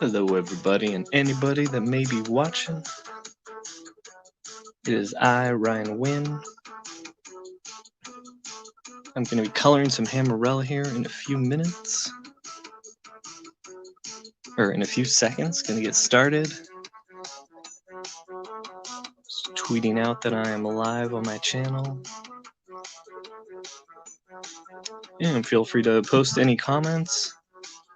Hello everybody and anybody that may be watching. It is I, Ryan Wynn. I'm going to be coloring some Hammerella here in a few minutes. Or in a few seconds. Going to get started. Just tweeting out that I am live on my channel. And feel free to post any comments.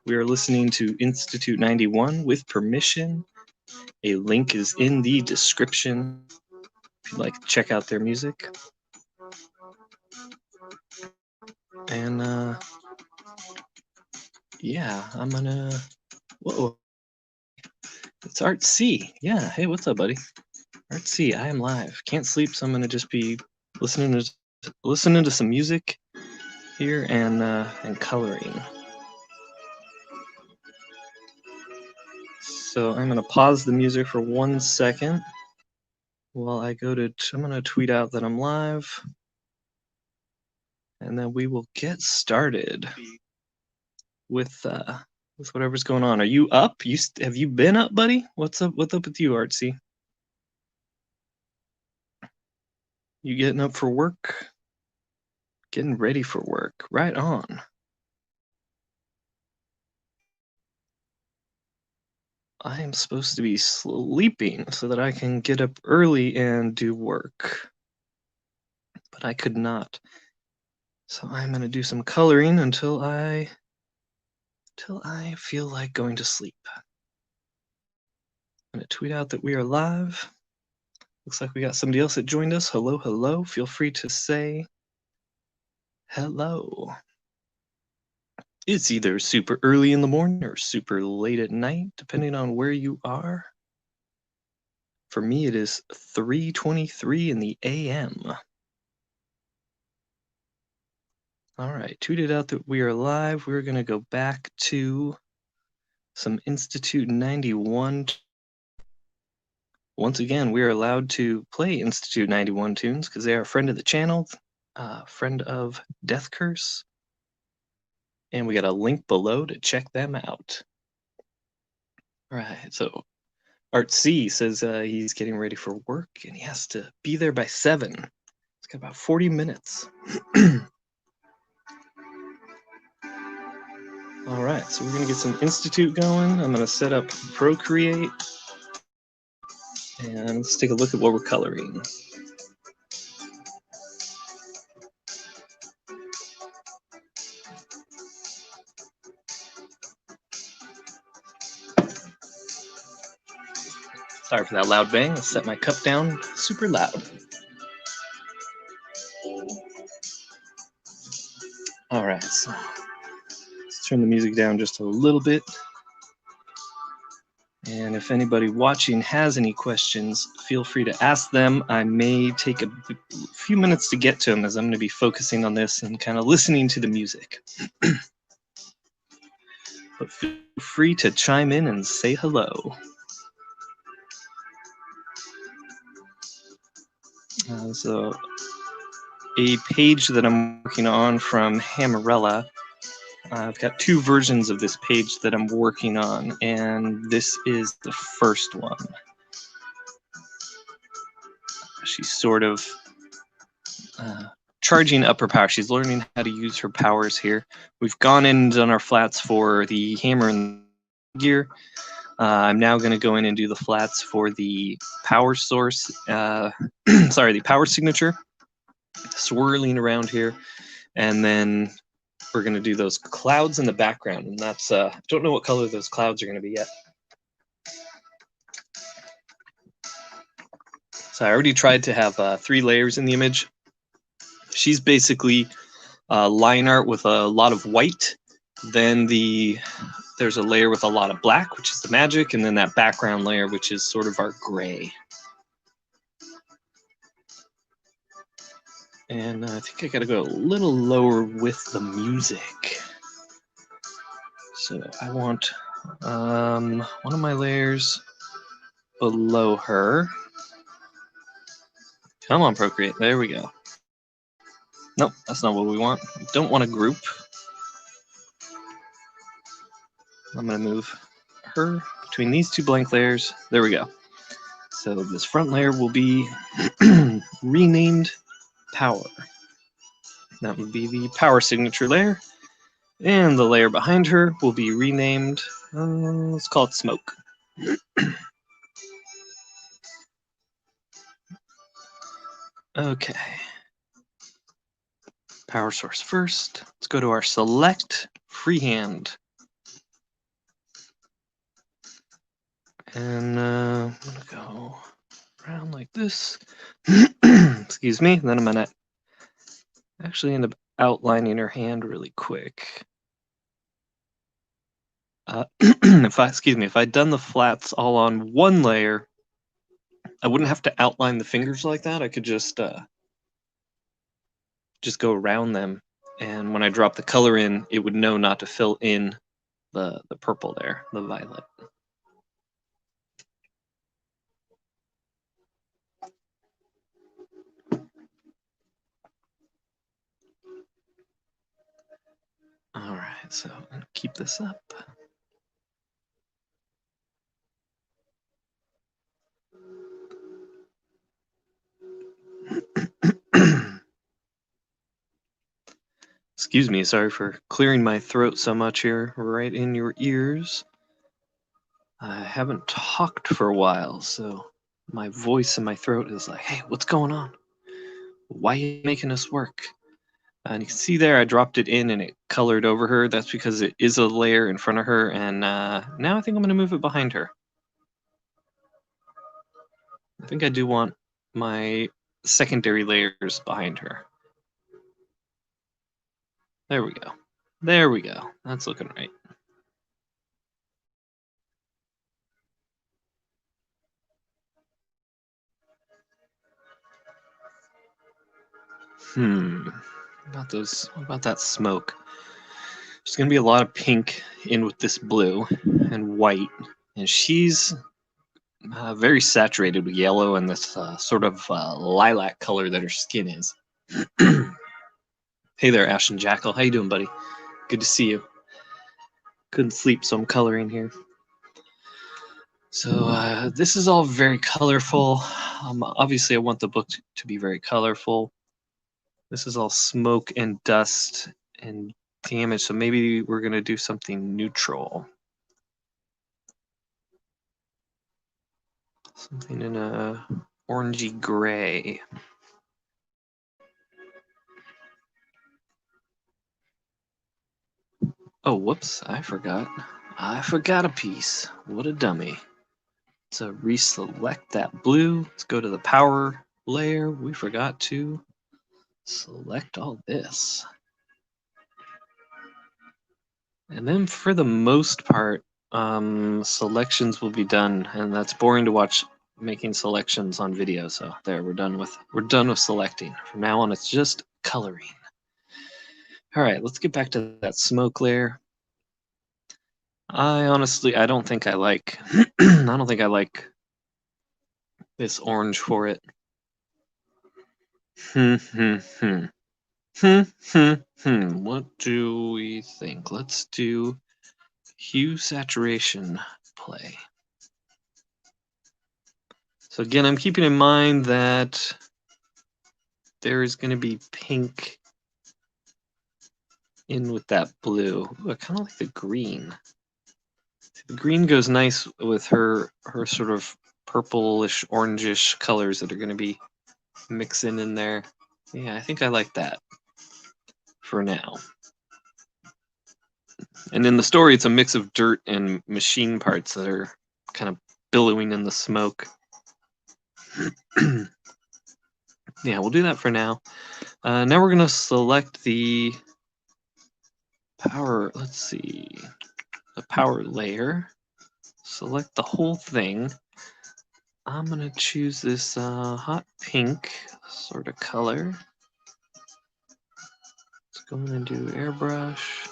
We are listening to Institute 91 with permission. A link is in the description if you'd like to check out their music. And yeah, I'm gonna. Whoa, it's Art C. Yeah, hey, what's up, buddy? Art C. I am live. Can't sleep, so I'm gonna just be listening to some music here and coloring. So I'm gonna pause the music for 1 second while I go to. I'm gonna tweet out that I'm live, and then we will get started with whatever's going on. Are you up? Have you been up, buddy? What's up? What's up with you, Artsy? You getting up for work? Getting ready for work. Right on. I am supposed to be sleeping so that I can get up early and do work. But I could not. So I'm going to do some coloring until I feel like going to sleep. I'm going to tweet out that we are live. Looks like we got somebody else that joined us. Hello, hello. Feel free to say hello. It's either super early in the morning or super late at night, depending on where you are. For me, it is 3:23 in the a.m. All right, tweeted out that we are live. We're going to go back to some Institute 91. Once again, we are allowed to play Institute 91 tunes because they are a friend of the channel, friend of Death Curse. And we got a link below to check them out. All right, so Art C says he's getting ready for work and he has to be there by 7. It's got about 40 minutes. All right, so we're gonna get some Institute going. I'm gonna set up Procreate. And let's take a look at what we're coloring. Sorry for that loud bang. Let's set my cup down super loud. All right, so let's turn the music down just a little bit. And if anybody watching has any questions, feel free to ask them. I may take a few minutes to get to them as I'm going to be focusing on this and kind of listening to the music. But feel free to chime in and say hello. So a page that I'm working on from Hammerella. I've got 2 versions of this page that I'm working on, and this is the first one. She's sort of charging up her power. She's learning how to use her powers here. We've gone in and done our flats for the hammer and gear. I'm now going to go in and do the flats for the power source. Sorry, the power signature. Swirling around here, and then we're going to do those clouds in the background, and that's don't know what color those clouds are going to be yet. So I already tried to have 3 layers in the image. She's basically line art with a lot of white, then there's a layer with a lot of black, which is the magic, and then that background layer, which is sort of our gray. And I think I gotta go a little lower with the music. So I want one of my layers below her, Come on, Procreate. There we go. Nope, that's not what we want. We don't want a group. I'm going to move her between these two blank layers. There we go. So this front layer will be renamed Power. That would be the Power signature layer. And the layer behind her will be renamed, let's call it Smoke. Okay. Power source first. Let's go to our select freehand. And I'm going to go around like this. Excuse me. Then I'm going to actually end up outlining her hand really quick. If I'd done the flats all on one layer, I wouldn't have to outline the fingers like that. I could just go around them, and when I drop the color in, it would know not to fill in the purple there, the violet. All right, so I'm gonna keep this up. Excuse me, sorry for clearing my throat so much here, right in your ears. I haven't talked for a while, so my voice and my throat is like, hey, what's going on? Why are you making us work? And you can see there I dropped it in and it colored over her. That's because it is a layer in front of her, and now I think I'm going to move it behind her. I think I do want my secondary layers behind her. There we go. There we go. That's looking right. What about that smoke? There's going to be a lot of pink in with this blue and white, and she's very saturated with yellow and this sort of lilac color that her skin is. Hey there, Ashton Jackal. How you doing, buddy? Good to see you. Couldn't sleep, so I'm coloring here. So this is all very colorful. Obviously, I want the book to be very colorful. This is all smoke and dust and damage, so maybe we're going to do something neutral. Something in a orangey gray. Oh, whoops, I forgot. I forgot a piece. What a dummy. So reselect that blue. Let's go to the power layer. We forgot to select all this. And then for the most part, selections will be done, and that's boring to watch making selections on video. So there, we're done with selecting. From now on, it's just coloring. All right, let's get back to that smoke layer. I don't think I like I don't think I like this orange for it. What do we think? Let's do hue saturation play. So again, I'm keeping in mind that there is going to be pink in with that blue. Ooh, I kind of like the green. The green goes nice with her sort of purplish, orangish colors that are going to be mixing in there. Yeah, I think I like that for now. And in the story, it's a mix of dirt and machine parts that are kind of billowing in the smoke. Yeah, we'll do that for now. Now we're going to select the power, let's see, the power layer. Select the whole thing. I'm going to choose this hot pink sort of color. Let's go in and do airbrush.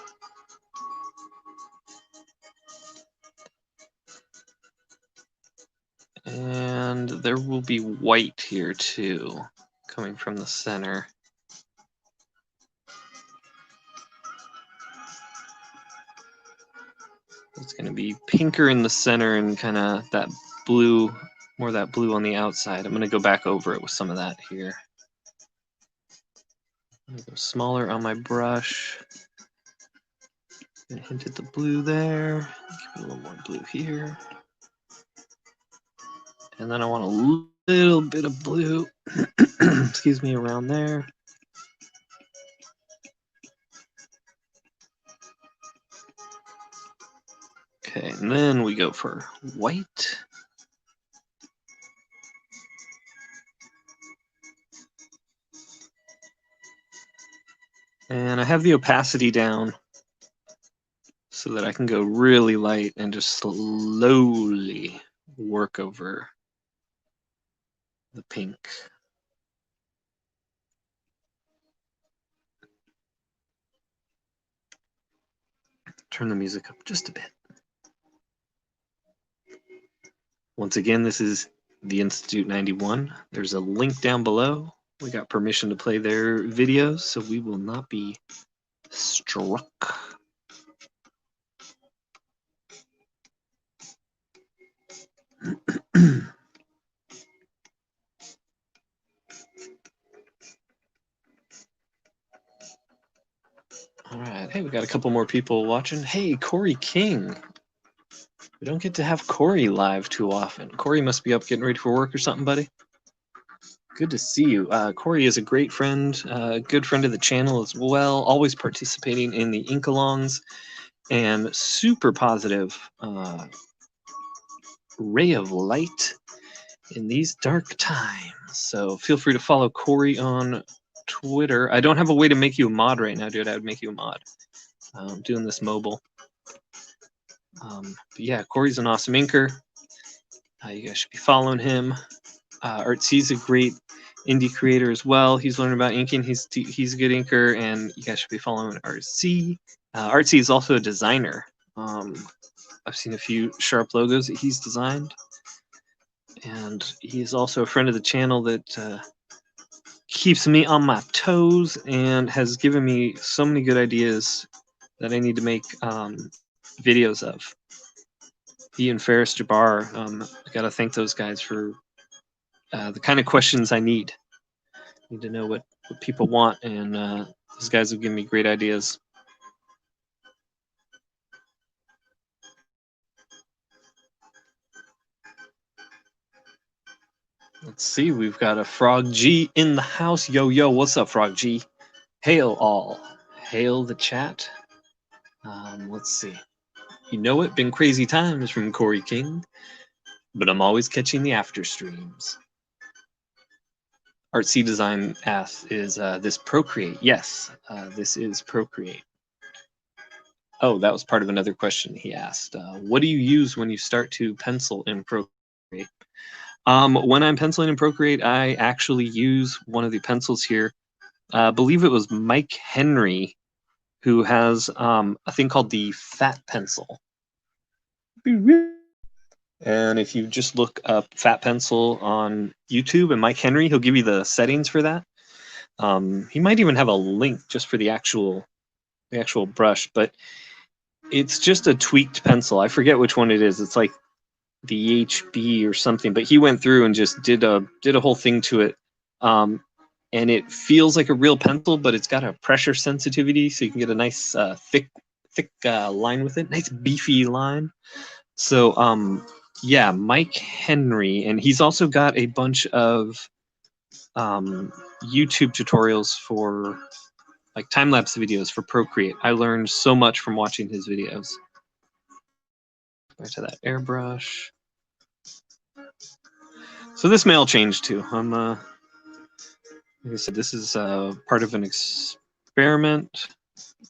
And there will be white here too. coming from the center. It's going to be pinker in the center and kind of that blue, more of that blue on the outside. I'm going to go back over it with some of that here. I'm going to go smaller on my brush. And hint at the blue there. Give it a little more blue here. And then I want a little bit of blue, excuse me, around there. Okay, and then we go for white. And I have the opacity down so that I can go really light and just slowly work over the pink. Turn the music up just a bit. Once again, this is the Institute 91. There's a link down below. We got permission to play their videos, so we will not be struck. All right, hey, we got a couple more people watching. Hey, Corey King. We don't get to have Corey live too often. Corey must be up getting ready for work or something, buddy. Good to see you. Corey is a great friend, good friend of the channel as well, always participating in the Ink-alongs, and super positive ray of light in these dark times. So feel free to follow Corey on Twitter. I don't have a way to make you a mod right now, dude. I would make you a mod. I'm doing this mobile. But yeah, Corey's an awesome inker. You guys should be following him. Artsy's a great indie creator as well. He's learning about inking. He's a good inker, and you guys should be following Artsy. Artsy is also a designer. I've seen a few sharp logos that he's designed, and he's also a friend of the channel that keeps me on my toes and has given me so many good ideas that I need to make videos of. He and Ferris Jabbar, I gotta thank those guys for the kind of questions I need. I need to know what people want, and those guys have given me great ideas. Let's see, we've got a Frog G in the house. Yo, yo, what's up, Frog G? Hail all. Hail the chat. Let's see. You know it, been crazy times from Corey King, but I'm always catching the after streams. Artsy Design asks, is this Procreate? Yes, this is Procreate. Oh, that was part of another question he asked. What do you use when you start to pencil in Procreate? When I'm penciling in Procreate, I actually use one of the pencils here. I believe it was Mike Henry, who has a thing called the Fat Pencil. And if you just look up Fat Pencil on YouTube and Mike Henry, he'll give you the settings for that. He might even have a link just for the actual brush, but it's just a tweaked pencil. I forget which one it is. It's like the HB or something, but he went through and just did a whole thing to it. And it feels like a real pencil, but it's got a pressure sensitivity, so you can get a nice thick line with it, nice beefy line. So yeah, Mike Henry, and he's also got a bunch of YouTube tutorials for like time-lapse videos for Procreate. I learned so much from watching his videos. Back to that airbrush. So this may all change too. Like I said, this is part of an experiment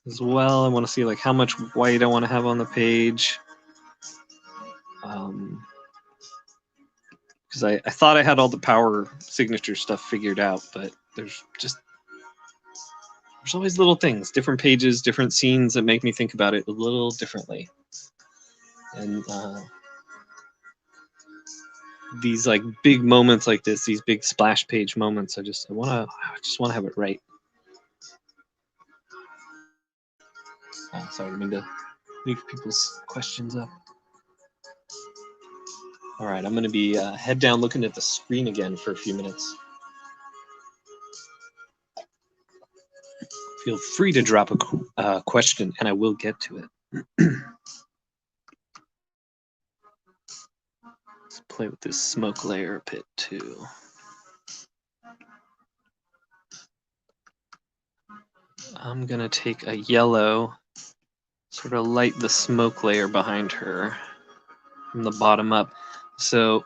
as well. I want to see like how much white I want to have on the page. Because I thought I had all the power signature stuff figured out, but there's always little things, different pages, different scenes that make me think about it a little differently. And these like big moments like this, these big splash page moments, I just want to have it right. Sorry, I mean to leave people's questions up. All right, I'm going to be head down looking at the screen again for a few minutes. Feel free to drop a question, and I will get to it. Let's play with this smoke layer a bit too. I'm going to take a yellow, sort of light the smoke layer behind her from the bottom up. So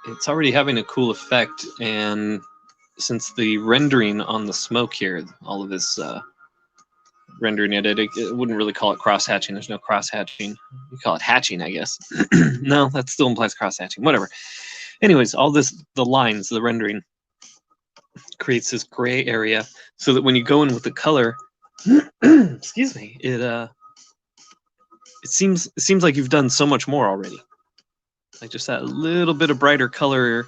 it's already having a cool effect, and since the rendering on the smoke here, all of this rendering it wouldn't really call it cross-hatching. There's no cross-hatching. You call it hatching, I guess. No, that still implies cross-hatching. Whatever. Anyways, all this, the lines, the rendering, creates this gray area so that when you go in with the color, excuse me, it seems like you've done so much more already. Like just that little bit of brighter color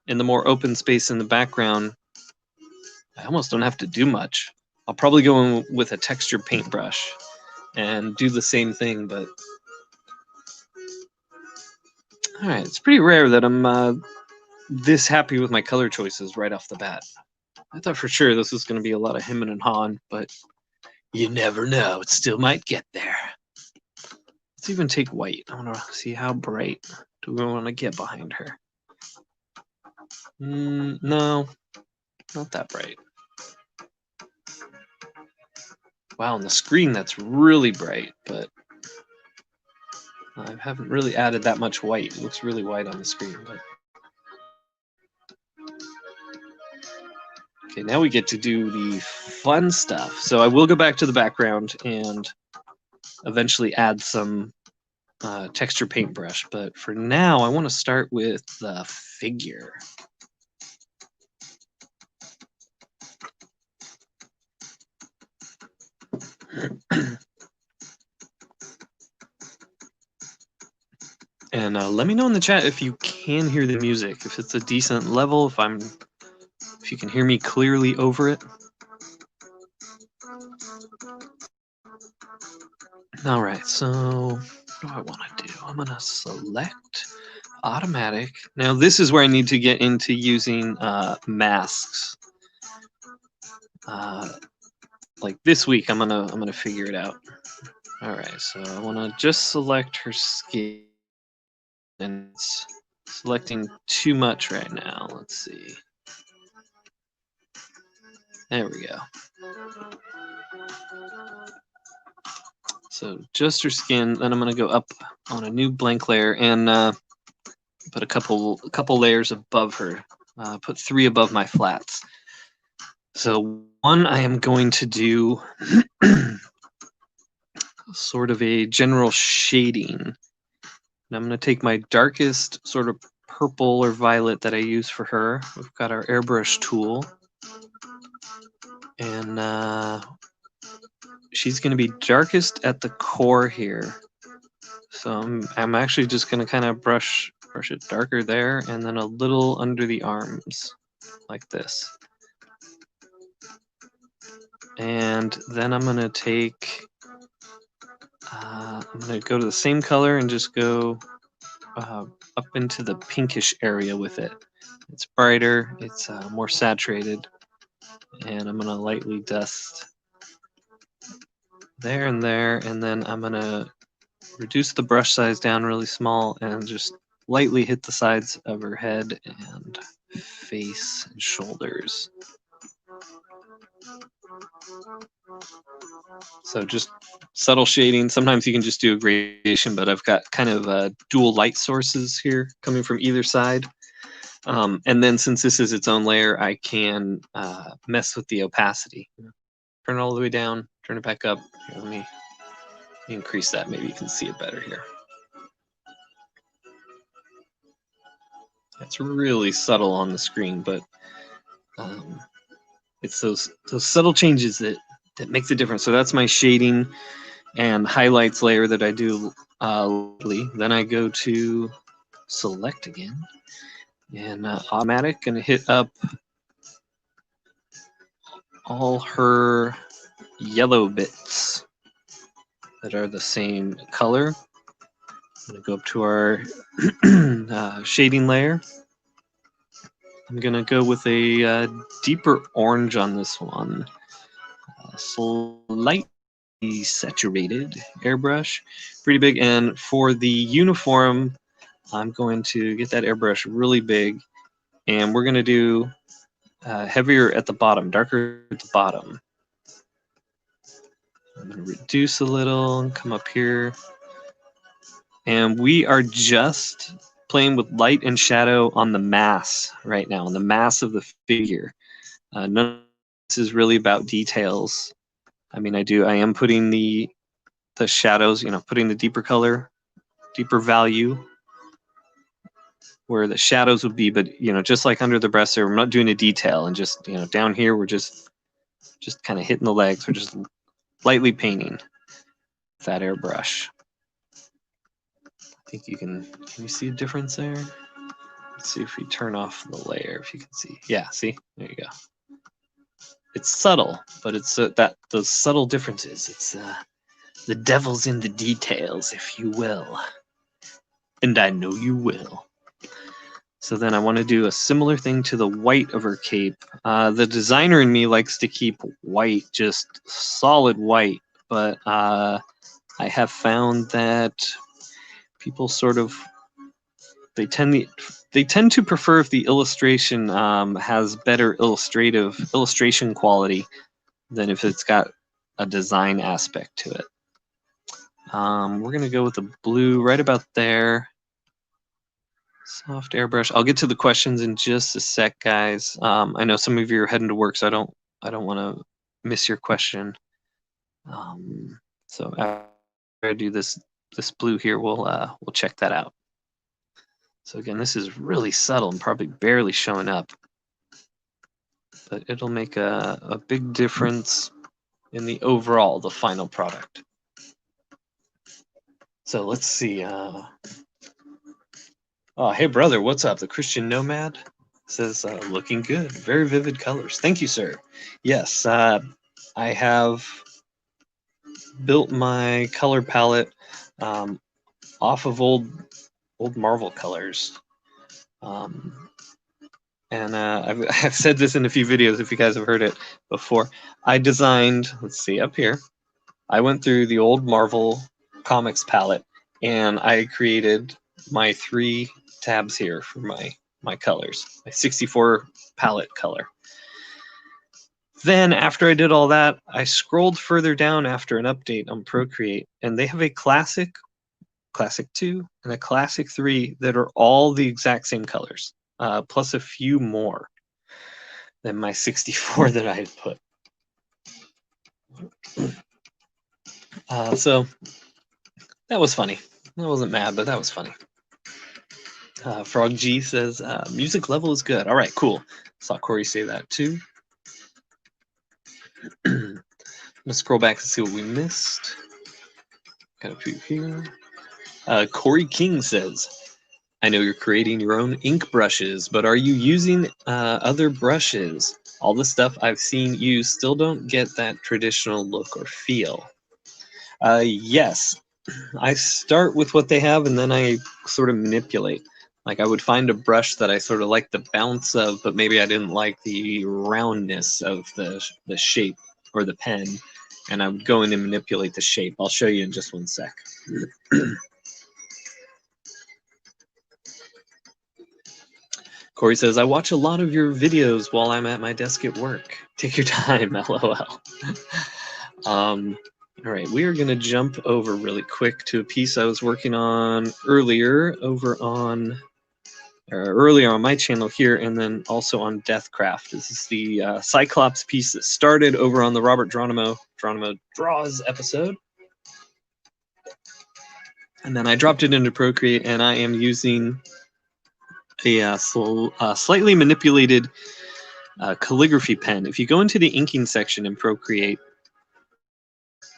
in the more open space in the background. I almost don't have to do much. I'll probably go in with a texture paintbrush and do the same thing, but all right, it's pretty rare that I'm this happy with my color choices right off the bat. I thought for sure this was going to be a lot of hemming and hawing, but you never know. It still might get there. Let's even take white. I want to see how bright do we want to get behind her. No, not that bright. Wow, on the screen that's really bright, but I haven't really added that much white. It looks really white on the screen. But okay, now we get to do the fun stuff. So I will go back to the background and eventually add some texture paintbrush. But for now, I want to start with the figure. And let me know in the chat if you can hear the music, if it's a decent level, if you can hear me clearly over it. All right, so what do I want to do? I'm going to select automatic. Now this is where I need to get into using masks. Like this week, I'm gonna figure it out. All right, so I want to just select her skin, and it's selecting too much right now. Let's see. There we go. So just her skin. Then I'm gonna go up on a new blank layer and put a couple layers above her. Put 3 above my flats. So one, I am going to do sort of a general shading. And I'm going to take my darkest sort of purple or violet that I use for her. We've got our airbrush tool. And she's going to be darkest at the core here. So I'm actually just going to kind of brush it darker there and then a little under the arms like this. And then I'm going to take, I'm going to go to the same color and just go up into the pinkish area with it. It's brighter, it's more saturated, and I'm going to lightly dust there, and then I'm going to reduce the brush size down really small and just lightly hit the sides of her head and face and shoulders. So just subtle shading. Sometimes you can just do a gradation, but I've got kind of dual light sources here coming from either side. And then since this is its own layer, I can mess with the opacity. Turn it all the way down, turn it back up. Here, let me increase that. Maybe you can see it better here. It's really subtle on the screen, but it's those subtle changes that make the difference. So that's my shading and highlights layer that I do lightly. Then I go to select again. And automatic, gonna hit up all her yellow bits that are the same color. I'm gonna go up to our shading layer. I'm gonna go with a deeper orange on this one. Slightly saturated airbrush, pretty big. And for the uniform, I'm going to get that airbrush really big, and we're gonna do heavier at the bottom, darker at the bottom. I'm gonna reduce a little and come up here. And we are just playing with light and shadow on the mass right now, on the mass of the figure. None of this is really about details. I mean, I am putting the shadows, putting the deeper color, deeper value where the shadows would be, but just like under the breast there, we're not doing a detail, and just down here we're just kind of hitting the legs. We're just lightly painting with that airbrush. I think can you see a difference there? Let's see if we turn off the layer, if you can see. Yeah, see? There you go. It's subtle, but it's those subtle differences. It's the devil's in the details, if you will. And I know you will. So then I want to do a similar thing to the white of her cape. The designer in me likes to keep white, just solid white, but I have found that people sort of they tend to prefer if the illustration has better illustration quality than if it's got a design aspect to it. We're gonna go with the blue right about there. Soft airbrush. I'll get to the questions in just a sec, guys. I know some of you are heading to work, so I don't want to miss your question. So after I do this blue here, we'll check that out. So again, this is really subtle and probably barely showing up, but it'll make a big difference in the final product. So let's see. Oh, hey brother, what's up? The Christian Nomad says, looking good. Very vivid colors. Thank you, sir. Yes, I have built my color palette off of old Marvel colors. And I've said this in a few videos if you guys have heard it before. I designed, let's see, up here. I went through the old Marvel Comics palette, and I created my 3 tabs here for my colors, my 64 palette color. Then after I did all that, I scrolled further down after an update on Procreate, and they have a Classic 2, and a Classic 3 that are all the exact same colors, plus a few more than my 64 that I had put. So that was funny. I wasn't mad, but that was funny. Frog G says, music level is good. All right, cool. Saw Corey say that too. I'm gonna scroll back and see what we missed. Got a few here. Corey King says, I know you're creating your own ink brushes, but are you using other brushes? All the stuff I've seen used still don't get that traditional look or feel. Yes, I start with what they have, and then I sort of manipulate. Like I would find a brush that I sort of like the bounce of, but maybe I didn't like the roundness of the shape or the pen, and I would go in and manipulate the shape. I'll show you in just one sec. Corey says, I watch a lot of your videos while I'm at my desk at work. Take your time, LOL. All right, we are going to jump over really quick to a piece I was working on earlier on my channel here, and then also on Deathcraft. This is the Cyclops piece that started over on the Robert Geronimo Draws episode. And then I dropped it into Procreate, and I am using a slightly manipulated calligraphy pen. If you go into the inking section in Procreate,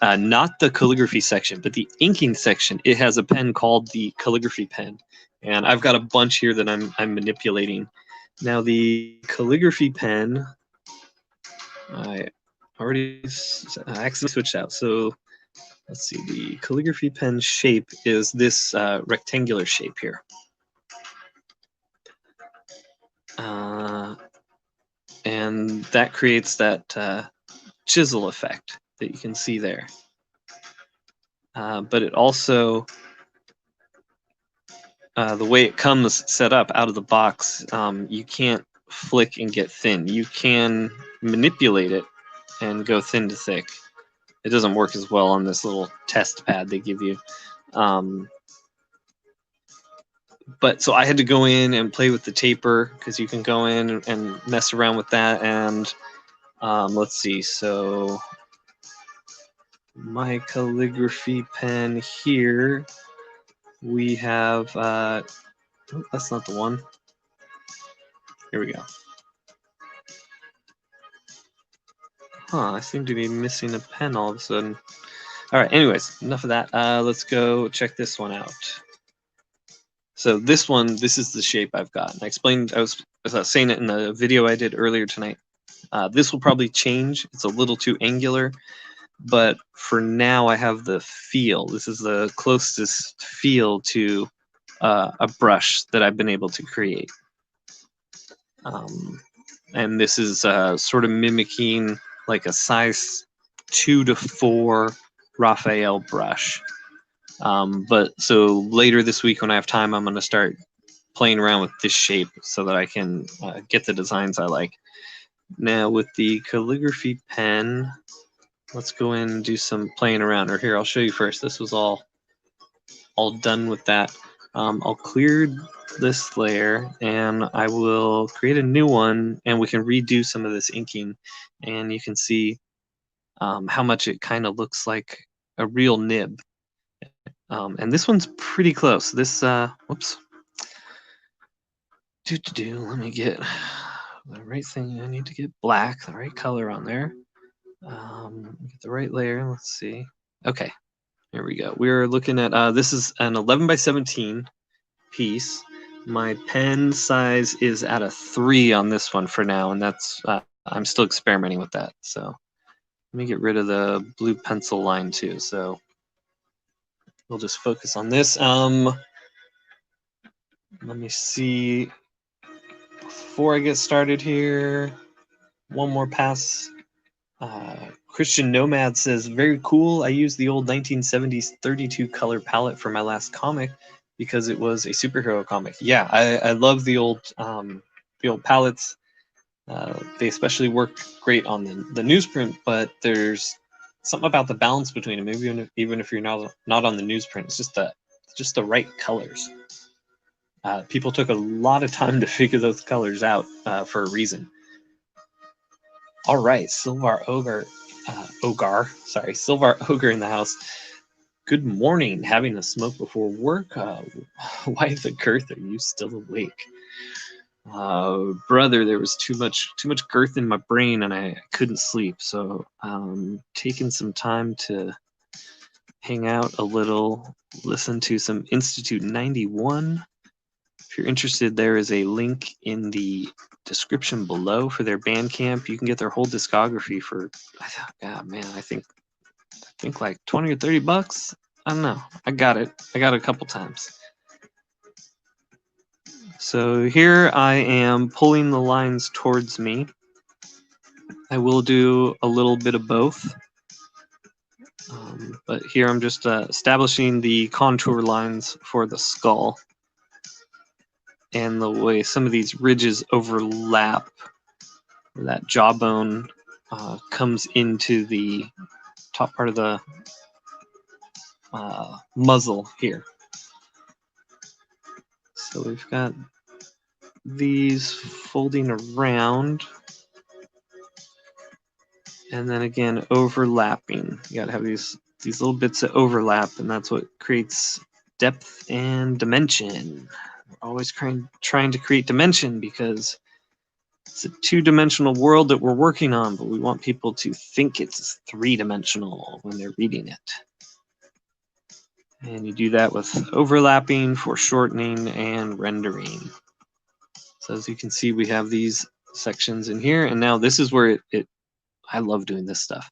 not the calligraphy section, but the inking section, it has a pen called the calligraphy pen. And I've got a bunch here that I'm manipulating. Now the calligraphy pen, I accidentally switched out. So let's see, the calligraphy pen shape is this rectangular shape here. And that creates that chisel effect that you can see there. But it also, the way it comes set up out of the box, you can't flick and get thin. You can manipulate it and go thin to thick. It doesn't work as well on this little test pad they give you. But so I had to go in and play with the taper, because you can go in and mess around with that. And let's see, so my calligraphy pen here, we have, oh, that's not the one. Here we go. Huh, I seem to be missing a pen all of a sudden. All right, anyways, enough of that. Let's go check this one out. So this one, this is the shape I've got. And I explained, I was saying it in the video I did earlier tonight. This will probably change. It's a little too angular, but for now I have the feel. This is the closest feel to a brush that I've been able to create. And this is sort of mimicking like a size 2 to 4 Raphael brush. But so later this week when I have time, I'm going to start playing around with this shape so that I can get the designs I like. Now with the calligraphy pen, let's go in and do some playing around. Or here, I'll show you first. This was all done with that. I'll clear this layer and I will create a new one, and we can redo some of this inking, and you can see how much it kind of looks like a real nib. And this one's pretty close. This, whoops. Let me get the right thing. I need to get black, the right color on there. Get the right layer. Let's see. Okay, here we go. We're looking at, this is an 11 by 17 piece. My pen size is at a 3 on this one for now, and that's, I'm still experimenting with that. So let me get rid of the blue pencil line too. So we'll just focus on this. Let me see. Before I get started here, one more pass. Christian Nomad says, very cool. I used the old 1970s 32 color palette for my last comic because it was a superhero comic. Yeah, I love the old palettes. They especially work great on the newsprint, but there's something about the balance between them. Even if you're not on the newsprint, it's just the right colors. People took a lot of time to figure those colors out for a reason. All right, Silvar Ogre in the house. Good morning. Having a smoke before work. Why the girth? Are you still awake? Brother, there was too much girth in my brain and I couldn't sleep. So taking some time to hang out a little, listen to some Institute 91. If you're interested, there is a link in the description below for their Bandcamp. You can get their whole discography for, I think like 20 or 30 bucks. I don't know. I got it a couple times. So here I am pulling the lines towards me. I will do a little bit of both. But here I'm just establishing the contour lines for the skull. And the way some of these ridges overlap, that jawbone comes into the top part of the muzzle here. So we've got these folding around, and then again overlapping. You gotta have these little bits that overlap, and that's what creates depth and dimension. We're always trying to create dimension because it's a 2-dimensional world that we're working on, but we want people to think it's 3-dimensional when they're reading it. And you do that with overlapping, foreshortening, and rendering. So as you can see, we have these sections in here, and now this is where I love doing this stuff.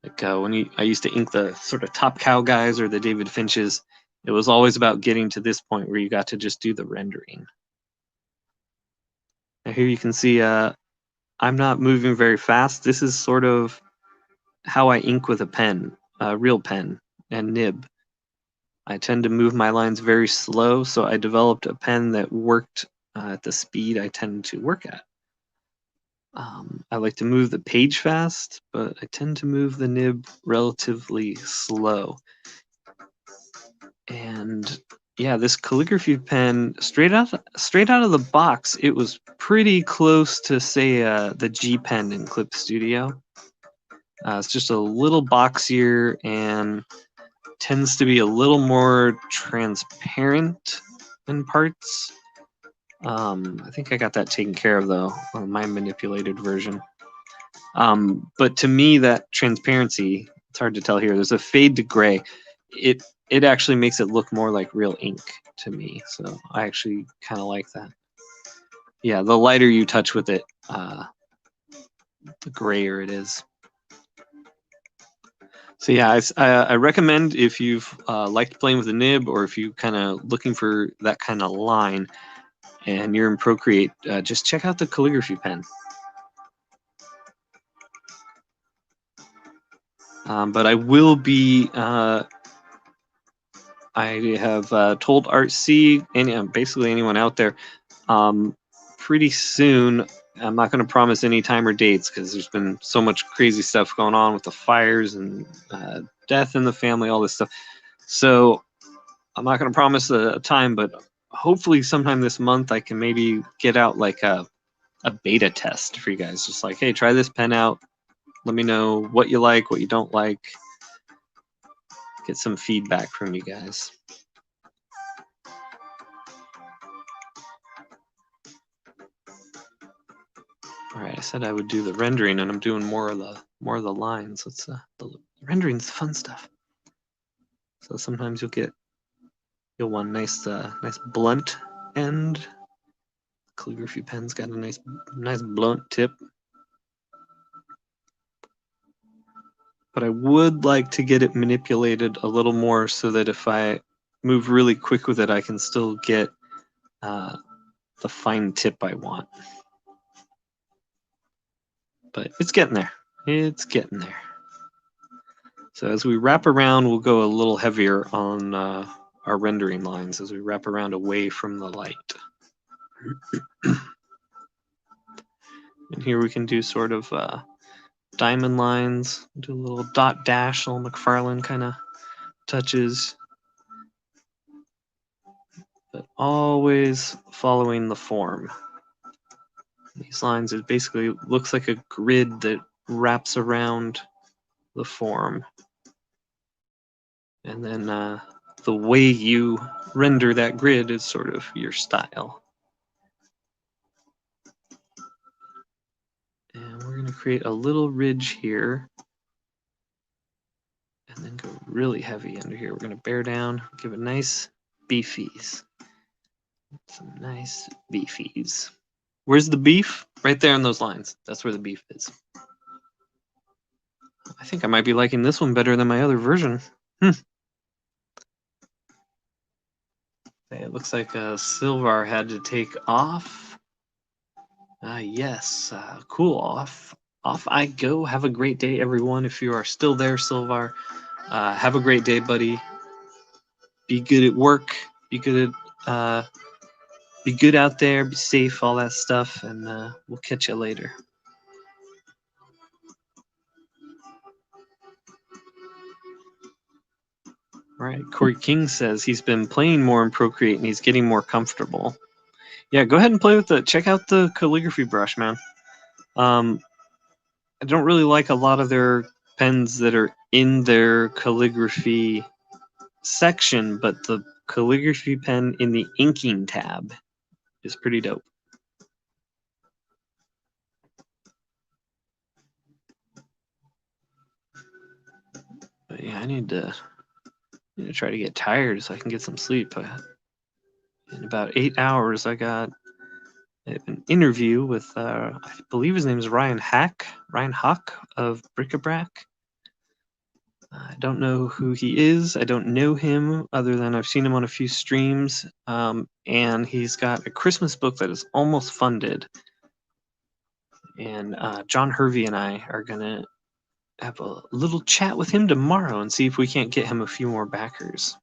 Like I used to ink the sort of Top Cow guys or the David Finches, it was always about getting to this point where you got to just do the rendering. Now here you can see I'm not moving very fast. This is sort of how I ink with a pen, a real pen and nib. I tend to move my lines very slow, so I developed a pen that worked at the speed I tend to work at. I like to move the page fast, but I tend to move the nib relatively slow. And yeah, this calligraphy pen, straight out of the box, it was pretty close to, say, the G Pen in Clip Studio. It's just a little boxier and tends to be a little more transparent in parts. I think I got that taken care of though on my manipulated version. But to me, that transparency, it's hard to tell here. There's a fade to gray. It actually makes it look more like real ink to me. So I actually kind of like that. Yeah, the lighter you touch with it, the grayer it is. So yeah, I recommend if you've liked playing with a nib, or if you kind of looking for that kind of line, and you're in Procreate, just check out the calligraphy pen. But I will be. I have told Art C and basically anyone out there, pretty soon. I'm not going to promise any time or dates because there's been so much crazy stuff going on with the fires and death in the family, all this stuff. So I'm not going to promise a time, but hopefully sometime this month I can maybe get out like a beta test for you guys. Just like, hey, try this pen out. Let me know what you like, what you don't like. Get some feedback from you guys. All right, I said I would do the rendering, and I'm doing more of the lines. Let's the rendering's the fun stuff. So sometimes you'll want nice blunt end. Calligraphy pen's got a nice blunt tip. But I would like to get it manipulated a little more so that if I move really quick with it, I can still get the fine tip I want. But it's getting there. It's getting there. So as we wrap around, we'll go a little heavier on our rendering lines as we wrap around away from the light. And here we can do sort of diamond lines, do a little dot dash, little McFarlane kind of touches. But always following the form. These lines, it basically looks like a grid that wraps around the form. And then the way you render that grid is sort of your style. And we're going to create a little ridge here. And then go really heavy under here. We're going to bear down, give it nice beefies. Some nice beefies. Where's the beef? Right there in those lines. That's where the beef is. I think I might be liking this one better than my other version. It looks like Silvar had to take off. Yes, cool. Off I go. Have a great day, everyone. If you are still there, Silvar, have a great day, buddy. Be good at work. Be good out there. Be safe. All that stuff, and we'll catch you later. All right, Corey King says he's been playing more in Procreate and he's getting more comfortable. Yeah, go ahead and play with it. Check out the calligraphy brush, man. I don't really like a lot of their pens that are in their calligraphy section, but the calligraphy pen in the inking tab is pretty dope. But yeah, I need to I'm gonna try to get tired so I can get some sleep. In about 8 hours, I got an interview with, I believe his name is Ryan Hawk of Bric-a-Brac. I don't know who he is. I don't know him other than I've seen him on a few streams. And he's got a Christmas book that is almost funded. And John Hervey and I are going to have a little chat with him tomorrow and see if we can't get him a few more backers.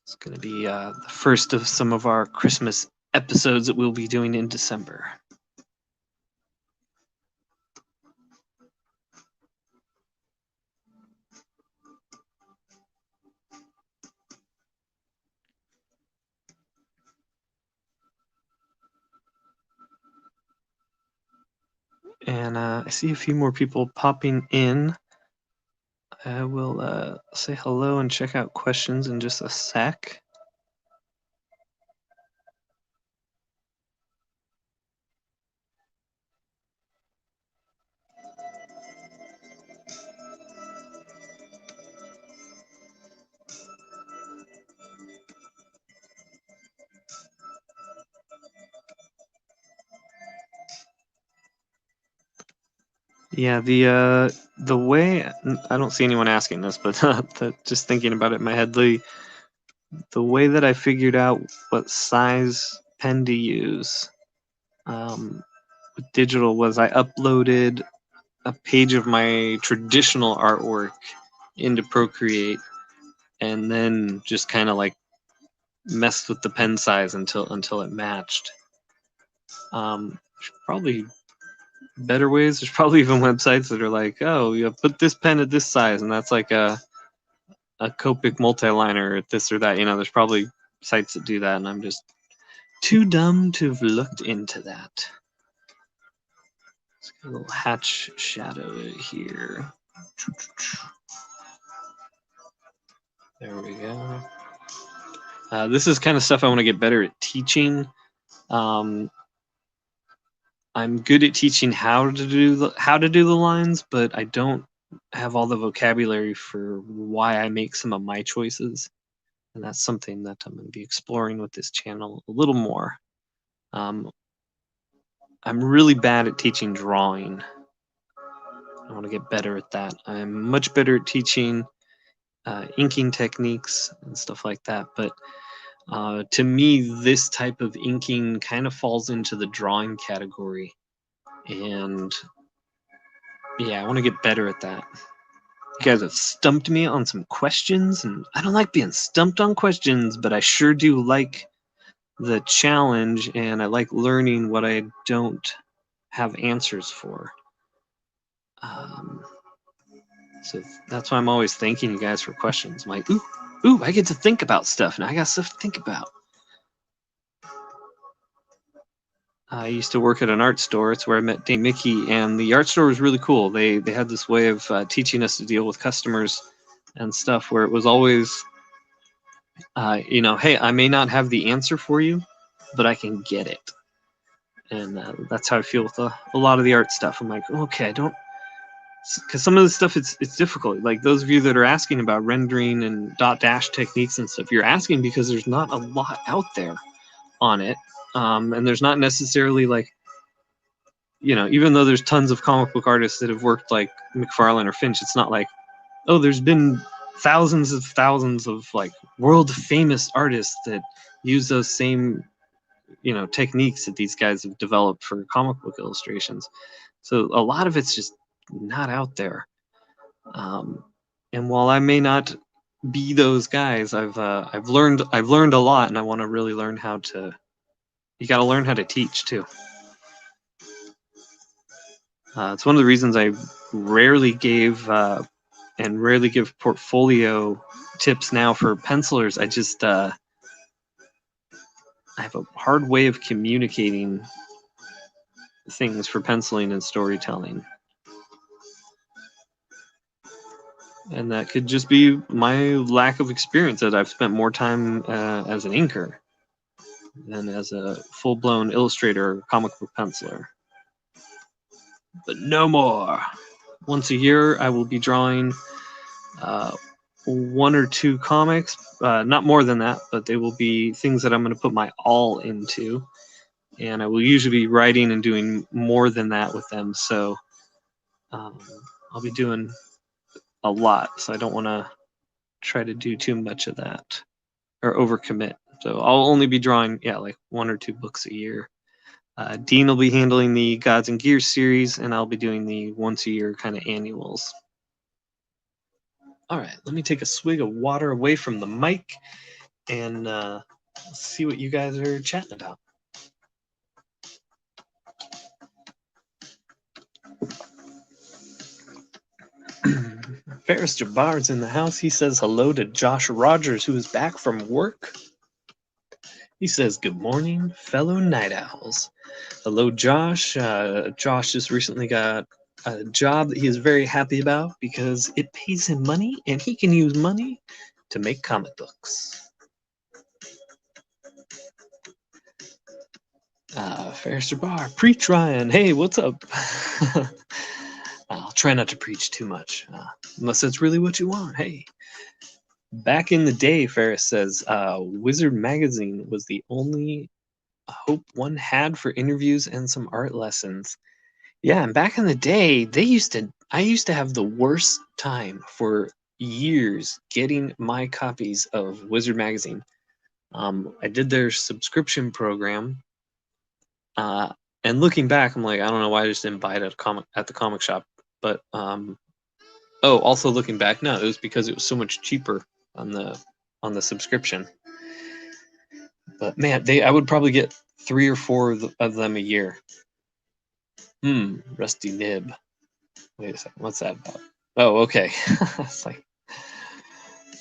It's going to be the first of some of our Christmas episodes that we'll be doing in December. And I see a few more people popping in. I will say hello and check out questions in just a sec. Yeah, the way I don't see anyone asking this, but just thinking about it in my head, the way that I figured out what size pen to use with digital was I uploaded a page of my traditional artwork into Procreate, and then just kind of like messed with the pen size until it matched. Probably better ways. There's probably even websites that are like, oh, you put this pen at this size, and that's like a Copic multiliner at this or that. You know, there's probably sites that do that, and I'm just too dumb to have looked into that. Let's get a little hatch shadow here. There we go. This is kind of stuff I want to get better at teaching. I'm good at teaching how to do the lines, but I don't have all the vocabulary for why I make some of my choices, and that's something that I'm going to be exploring with this channel a little more. I'm really bad at teaching drawing. I want to get better at that. I'm much better at teaching inking techniques and stuff like that, but to me, this type of inking kind of falls into the drawing category, and yeah, I want to get better at that. You guys have stumped me on some questions, and I don't like being stumped on questions, but I sure do like the challenge, and I like learning what I don't have answers for. So that's why I'm always thanking you guys for questions. I'm like, ooh, I get to think about stuff, and I got stuff to think about. I used to work at an art store. It's where I met Dave Mickey, and the art store was really cool. They had this way of teaching us to deal with customers and stuff where it was always, hey, I may not have the answer for you, but I can get it. And that's how I feel with a lot of the art stuff. I'm like, okay, I don't, because some of the stuff it's difficult. Like those of you that are asking about rendering and dot dash techniques and stuff, you're asking because there's not a lot out there on it. And there's not necessarily like, even though there's tons of comic book artists that have worked like McFarlane or Finch, it's not like, oh, there's been thousands of like world famous artists that use those same, techniques that these guys have developed for comic book illustrations. So a lot of it's just not out there. And while I may not be those guys, I've learned a lot, and I want to really learn how to. You got to learn how to teach too. It's one of the reasons I rarely give portfolio tips now for pencilers. I just I have a hard way of communicating things for penciling and storytelling. And that could just be my lack of experience, that I've spent more time as an inker than as a full-blown illustrator or comic book penciler. But no more. Once a year, I will be drawing 1 or 2 comics, not more than that, but they will be things that I'm going to put my all into. And I will usually be writing and doing more than that with them. So I'll be doing a lot. So I don't want to try to do too much of that or overcommit. So I'll only be drawing, like 1 or 2 books a year. Dean will be handling the Gods and Gears series, and I'll be doing the once a year kind of annuals. All right, let me take a swig of water away from the mic and see what you guys are chatting about. Ferris Jabbar's in the house. He says hello to Josh Rogers, who is back from work. He says, good morning, fellow night owls. Hello, Josh. Josh just recently got a job that he is very happy about because it pays him money and he can use money to make comic books. Ferris Jabbar, preach, Ryan. Hey, what's up? I'll try not to preach too much, unless that's really what you want. Hey. Back in the day, Ferris says, Wizard Magazine was the only hope one had for interviews and some art lessons. Yeah, and back in the day, I used to have the worst time for years getting my copies of Wizard Magazine. I did their subscription program, and looking back, I'm like, I don't know why I just didn't buy it at the comic shop. But also looking back, no, it was because it was so much cheaper on the subscription. But man, I would probably get 3 or 4 of them a year. Rusty Nib. Wait a second, what's that about? Oh, okay. It's like,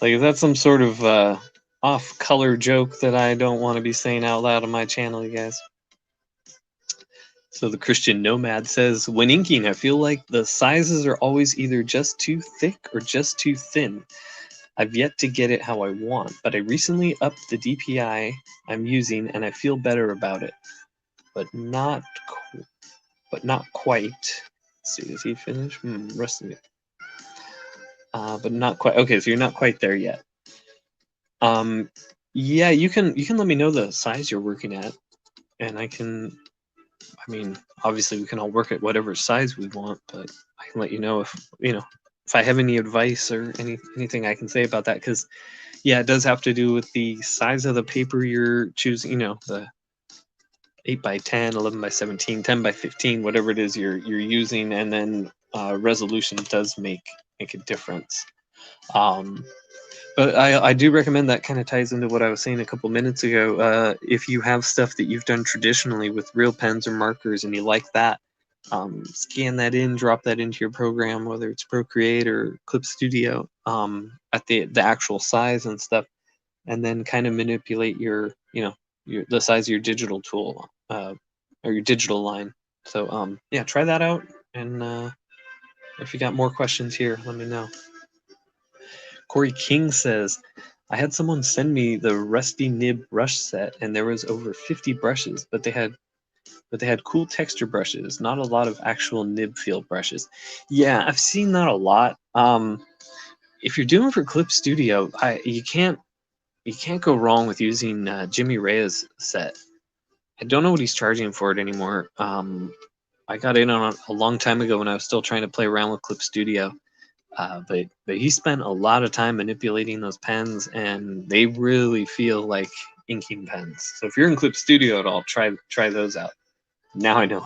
is that some sort of off-color joke that I don't want to be saying out loud on my channel, you guys? So the Christian Nomad says, when inking, I feel like the sizes are always either just too thick or just too thin. I've yet to get it how I want, but I recently upped the DPI I'm using and I feel better about it. But not quite. Let's see, is he finished? Rest of it. But not quite. Okay, so you're not quite there yet. Yeah, you can let me know the size you're working at, and obviously we can all work at whatever size we want, but I can let you know if I have any advice or anything I can say about that, because it does have to do with the size of the paper you're choosing, the 8x10, 11x17, 10x15, whatever it is you're using, and then resolution does make a difference. But I do recommend, that kind of ties into what I was saying a couple minutes ago. If you have stuff that you've done traditionally with real pens or markers and you like that, scan that in, drop that into your program, whether it's Procreate or Clip Studio, at the actual size and stuff, and then kind of manipulate the size of your digital tool or your digital line. So try that out, and if you got more questions here, let me know. Corey King says, I had someone send me the Rusty Nib brush set, and there was over 50 brushes, but they had cool texture brushes, not a lot of actual nib feel brushes. Yeah, I've seen that a lot. If you're doing for Clip Studio, you can't go wrong with using Jimmy Reyes' set. I don't know what he's charging for it anymore. I got in on it a long time ago when I was still trying to play around with Clip Studio. But he spent a lot of time manipulating those pens, and they really feel like inking pens. So if you're in Clip Studio at all, try those out. Now I know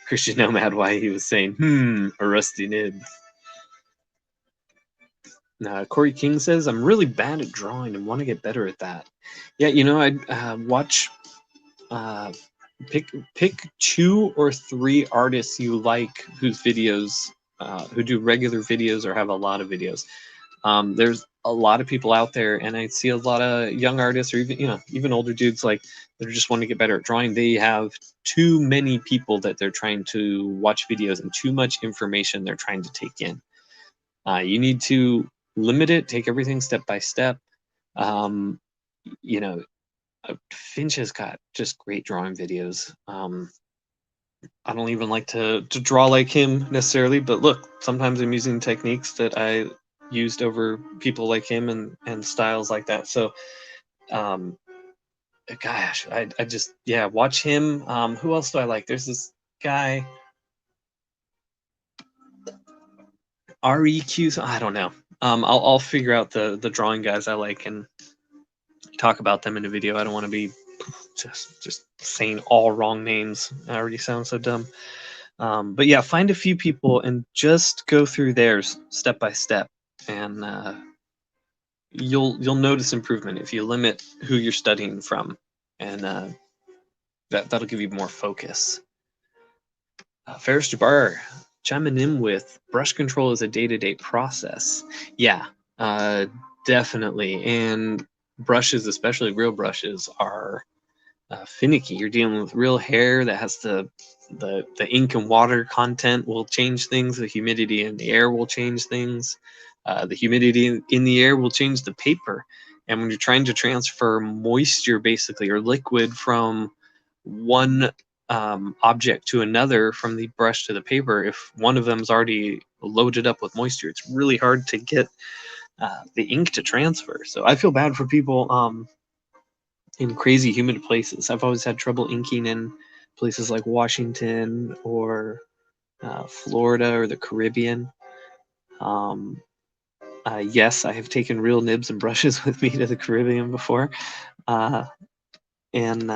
Christian Nomad why he was saying, a rusty nib. Corey King says, I'm really bad at drawing and want to get better at that. Yeah, I'd watch, pick 2 or 3 artists you like whose videos, who do regular videos or have a lot of videos. There's a lot of people out there, and I see a lot of young artists, or even older dudes, like, that are just wanting to get better at drawing. They have too many people that they're trying to watch videos and too much information they're trying to take in. You need to limit it, take everything step by step. Finch has got just great drawing videos. I don't even like to draw like him necessarily, but look, sometimes I'm using techniques that I used over people like him and styles like that. So, gosh, I just, yeah, watch him. Who else do I like? There's this guy, REQ. I don't know. I'll figure out the drawing guys I like and talk about them in a video. I don't want to be just saying all wrong names. I already sound so dumb. But yeah, find a few people and just go through theirs step by step, and you'll notice improvement if you limit who you're studying from, and that'll give you more focus. Ferris Jabbar chiming in with brush control is a day-to-day process. Yeah, definitely. And brushes, especially real brushes, are finicky. You're dealing with real hair that has the ink and water content will change things. The humidity in the air will change things. The humidity in the air will change the paper. And when you're trying to transfer moisture, basically, or liquid from one object to another, from the brush to the paper, if one of them is already loaded up with moisture, it's really hard to get the ink to transfer. So I feel bad for people in crazy humid places. I've always had trouble inking in places like Washington or Florida or the Caribbean. Yes, I have taken real nibs and brushes with me to the Caribbean before, and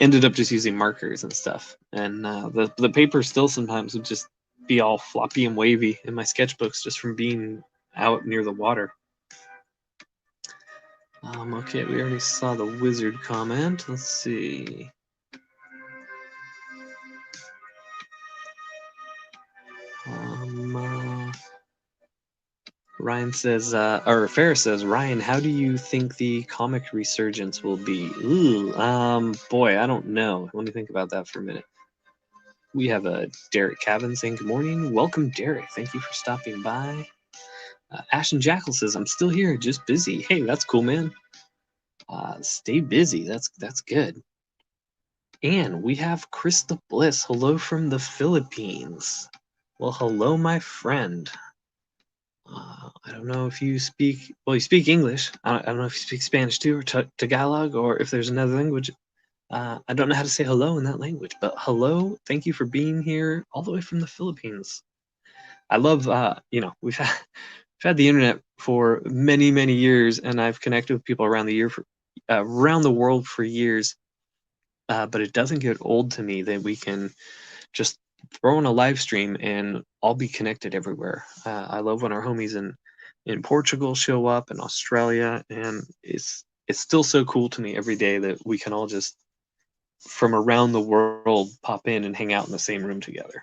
ended up just using markers and stuff. And the paper still sometimes would just be all floppy and wavy in my sketchbooks just from being out near the water. Okay, we already saw the wizard comment. Let's see. Ryan says, or Ferris says, Ryan, how do you think the comic resurgence will be? Ooh, boy, I don't know. Let me think about that for a minute. We have Derek Cavin saying, good morning. Welcome, Derek. Thank you for stopping by. Ashton Jackal says, I'm still here, just busy. Hey, that's cool, man. Stay busy. That's good. And we have Krista Bliss. Hello from the Philippines. Well, hello, my friend. I don't know if you speak, well, you speak English. I don't know if you speak Spanish too, or Tagalog, or if there's another language. I don't know how to say hello in that language, but hello. Thank you for being here all the way from the Philippines. I love, we've had the internet for many, many years, and I've connected with people around the world for years. But it doesn't get old to me that we can just throw on a live stream and all be connected everywhere. I love when our homies in Portugal show up, in Australia, and it's still so cool to me every day that we can all just from around the world pop in and hang out in the same room together.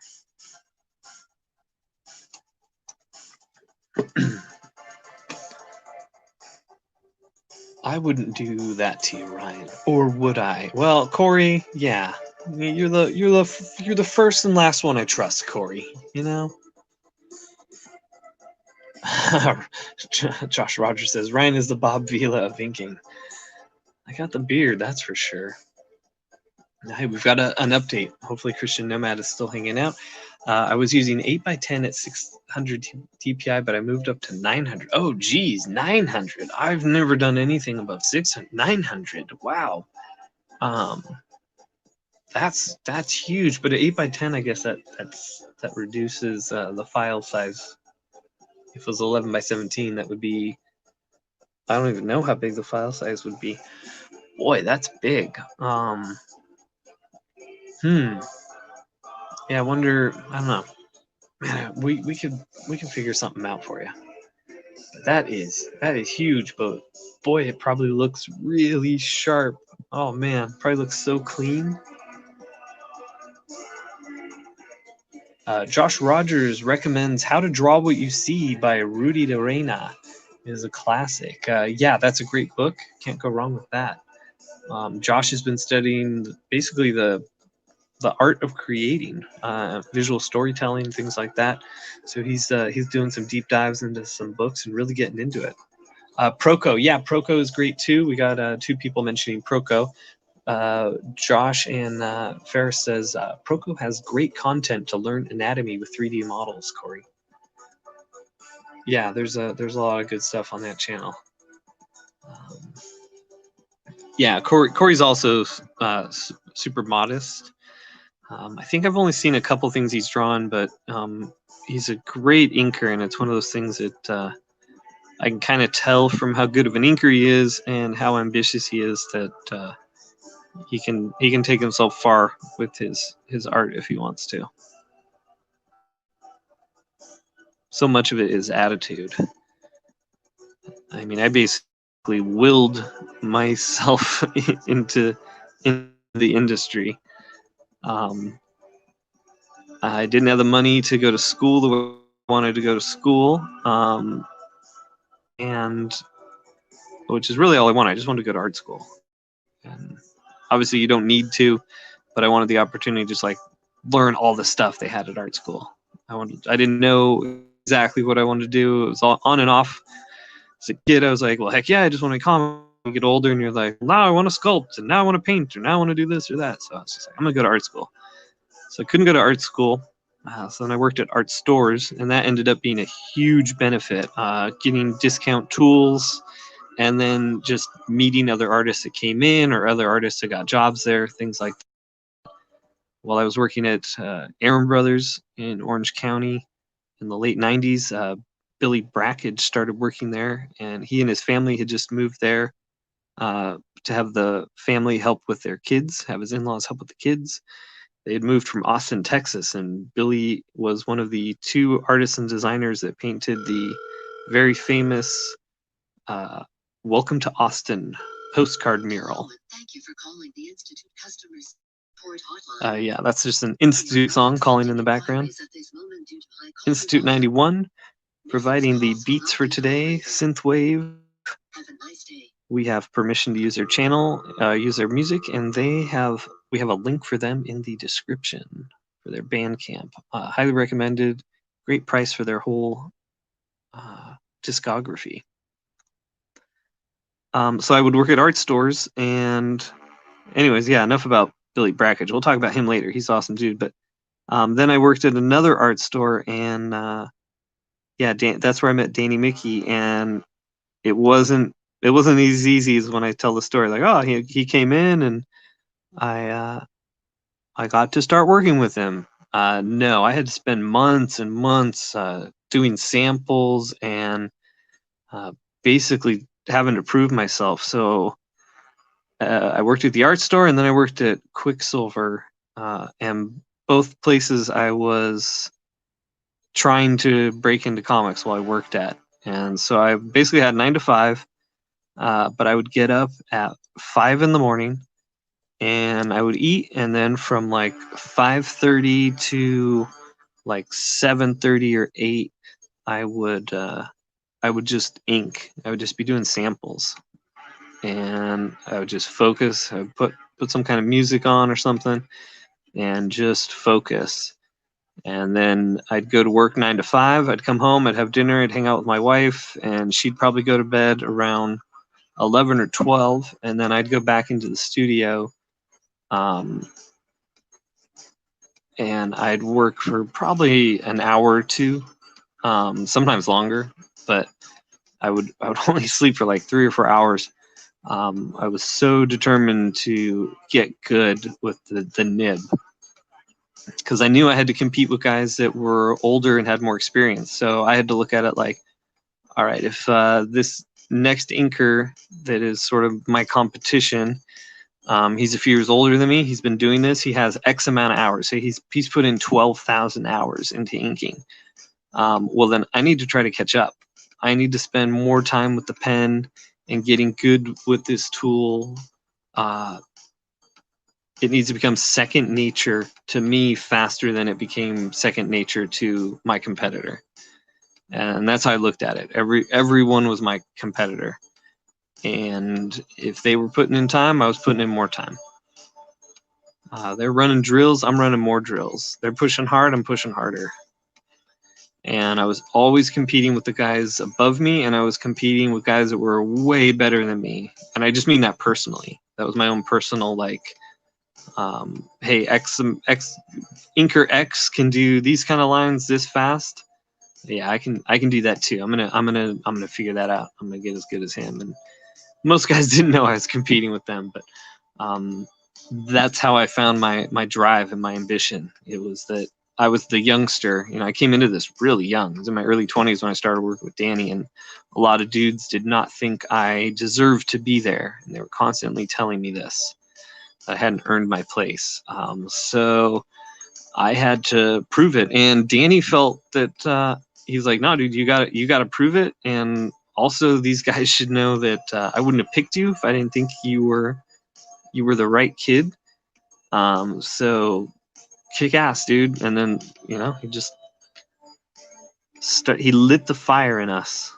I wouldn't do that to you, Ryan, or would I? Well, Corey, yeah, you're the first and last one I trust, Corey. You know. Josh Rogers says Ryan is the Bob Vila of inking. I got the beard, that's for sure. Hey, we've got an update. Hopefully Christian Nomad is still hanging out. I was using 8x10 at 600 DPI, but I moved up to 900. Oh, geez, 900. I've never done anything above 600. 900. Wow. That's huge. But at 8x10, I guess that reduces the file size. If it was 11x17, that would be, I don't even know how big the file size would be. Boy, that's big. Yeah, I wonder. I don't know. Man, we could figure something out for you. That is huge, but boy, it probably looks really sharp. Oh man, probably looks so clean. Josh Rogers recommends How to Draw What You See by Rudy de Reina. It is a classic. Yeah, that's a great book. Can't go wrong with that. Josh has been studying basically the art of creating, visual storytelling, things like that. So he's doing some deep dives into some books and really getting into it. Proco, yeah, Proco is great too. We got 2 people mentioning Proco. Josh and Ferris says Proco has great content to learn anatomy with 3D models, Corey. yeah, there's a lot of good stuff on that channel. Yeah, Corey's also super modest. I think I've only seen a couple things he's drawn, but he's a great inker, and it's one of those things that I can kind of tell from how good of an inker he is and how ambitious he is that he can take himself far with his art if he wants to. So much of it is attitude. I mean, I basically willed myself into the industry. I didn't have the money to go to school the way I wanted to go to school, and which is really all I wanted. I just wanted to go to art school. And obviously, you don't need to, but I wanted the opportunity to just like learn all the stuff they had at art school. I didn't know exactly what I wanted to do. It was all on and off. As a kid, I was like, well, heck yeah, I just want to comic. You get older, and you're like, now I want to sculpt, and now I want to paint, or now I want to do this or that. So I was just like, I'm gonna go to art school. So I couldn't go to art school. So then I worked at art stores, and that ended up being a huge benefit, getting discount tools, and then just meeting other artists that came in or other artists that got jobs there, things like that. While I was working at Aaron Brothers in Orange County in the late 90s, Billy Brackage started working there, and he and his family had just moved there to have the family help with their kids, have his in-laws help with the kids. They had moved from Austin, Texas, and Billy was one of the 2 artists and designers that painted the very famous Welcome to Austin postcard mural. Thank you for calling the Institute customer support hotline. Yeah, that's just an Institute song calling in the background. Institute 91, providing the beats for today, synthwave. Have a nice day. We have permission to use their channel, use their music, and we have a link for them in the description for their Bandcamp. Highly recommended. Great price for their whole discography. So I would work at art stores, and anyways, yeah, enough about Billy Brackage. We'll talk about him later. He's an awesome dude. But then I worked at another art store, and yeah, that's where I met Danny Mickey, and it wasn't as easy as when I tell the story. Like, oh, he came in, and I got to start working with him. No, I had to spend months and months doing samples and basically having to prove myself. So I worked at the art store, and then I worked at Quicksilver, and both places I was trying to break into comics while I worked at. And so I basically had 9 to 5, but I would get up at 5 in the morning, and I would eat, and then from like 5:30 to like 7:30 or 8, I would just ink. I would just be doing samples, and I would just focus. I would put some kind of music on or something, and just focus. And then I'd go to work 9 to 5. I'd come home. I'd have dinner. I'd hang out with my wife, and she'd probably go to bed around 11 or 12, and then I'd go back into the studio, and I'd work for probably an hour or 2, sometimes longer, but I would only sleep for like 3 or 4 hours. I was so determined to get good with the nib, because I knew I had to compete with guys that were older and had more experience. So I had to look at it like, all right, if this next inker that is sort of my competition, he's a few years older than me, he's been doing this, he has X amount of hours. So he's put in 12,000 hours into inking. Well, then I need to try to catch up. I need to spend more time with the pen and getting good with this tool. It needs to become second nature to me faster than it became second nature to my competitor. And that's how I looked at it. Everyone was my competitor. And if they were putting in time, I was putting in more time. They're running drills, I'm running more drills. They're pushing hard, I'm pushing harder. And I was always competing with the guys above me, and I was competing with guys that were way better than me. And I just mean that personally. That was my own personal, like, hey, Inker X can do these kind of lines this fast. Yeah, I can do that too. I'm gonna figure that out. I'm gonna get as good as him. And most guys didn't know I was competing with them, but um, that's how I found my drive and my ambition. It was that I was the youngster. You know, I came into this really young. I was in my early 20s when I started working with Danny, and a lot of dudes did not think I deserved to be there, and they were constantly telling me this. I hadn't earned my place. So I had to prove it, and Danny felt that he's like, "No, dude, you got to prove it." And also, these guys should know that I wouldn't have picked you if I didn't think you were the right kid. So kick ass, dude. And then he just he lit the fire in us,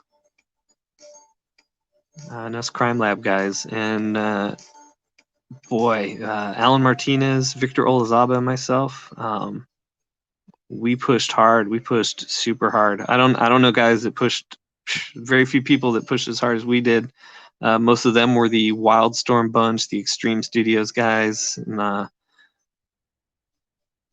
and us crime lab guys, and boy, Alan Martinez, Victor Olazaba, and myself. We pushed hard. We pushed super hard. I don't know guys that pushed. Very few people that pushed as hard as we did. Most of them were the Wildstorm bunch, the Extreme Studios guys. And, I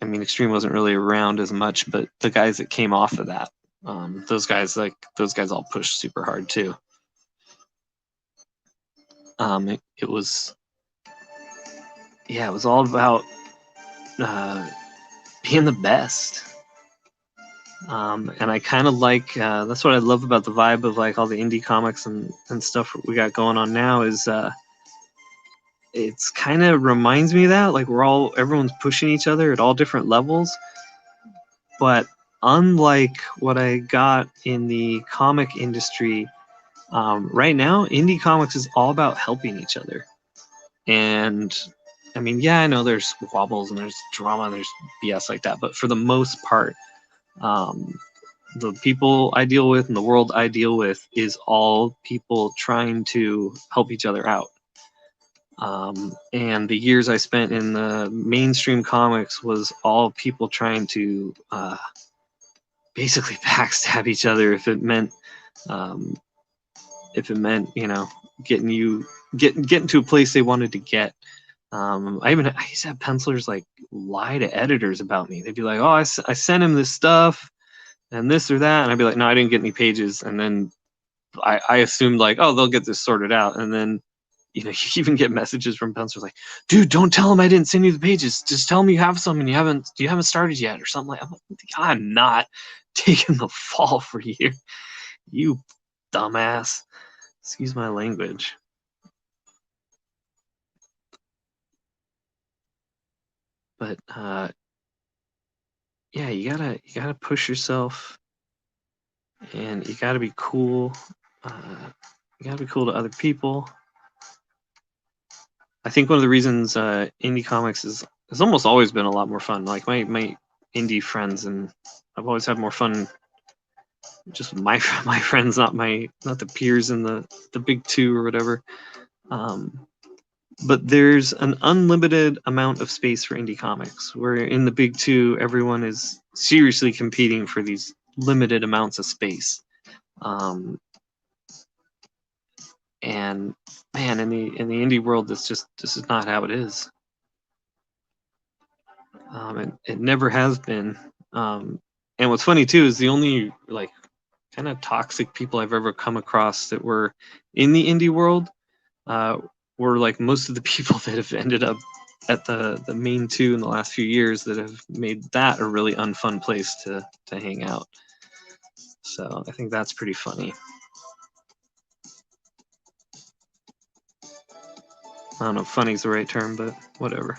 mean, Extreme wasn't really around as much, but the guys that came off of that, those guys all pushed super hard too. It was all about being the best. And I kind of like that's what I love about the vibe of like all the indie comics and stuff we got going on now is it's kind of reminds me of that, like everyone's pushing each other at all different levels, but unlike what I got in the comic industry, right now indie comics is all about helping each other. And I mean, yeah, I know there's squabbles and there's drama and there's BS like that, but for the most part, the people I deal with and the world I deal with is all people trying to help each other out. And the years I spent in the mainstream comics was all people trying to basically backstab each other if it meant getting to a place they wanted to get. I used to have pencilers like lie to editors about me. They'd be like, "Oh, I sent him this stuff and this or that," and I'd be like, "No, I didn't get any pages." And then I assumed like, "Oh, they'll get this sorted out." And then you even get messages from pencilers like, "Dude, don't tell him I didn't send you the pages. Just tell him you have some and you haven't started yet," or something like. I'm not taking the fall for you, you dumbass. Excuse my language. But yeah, you gotta push yourself, and you gotta be cool. You gotta be cool to other people. I think one of the reasons indie comics is almost always been a lot more fun. Like my indie friends, and I've always had more fun just with my friends, not the peers in the big two or whatever. But there's an unlimited amount of space for indie comics, where in the big two, everyone is seriously competing for these limited amounts of space. And man, in the indie world, this is not how it is. It never has been. And what's funny too is the only like kind of toxic people I've ever come across that were in the indie world were like most of the people that have ended up at the main two in the last few years that have made that a really unfun place to hang out. So I think that's pretty funny. I don't know if funny is the right term, but whatever.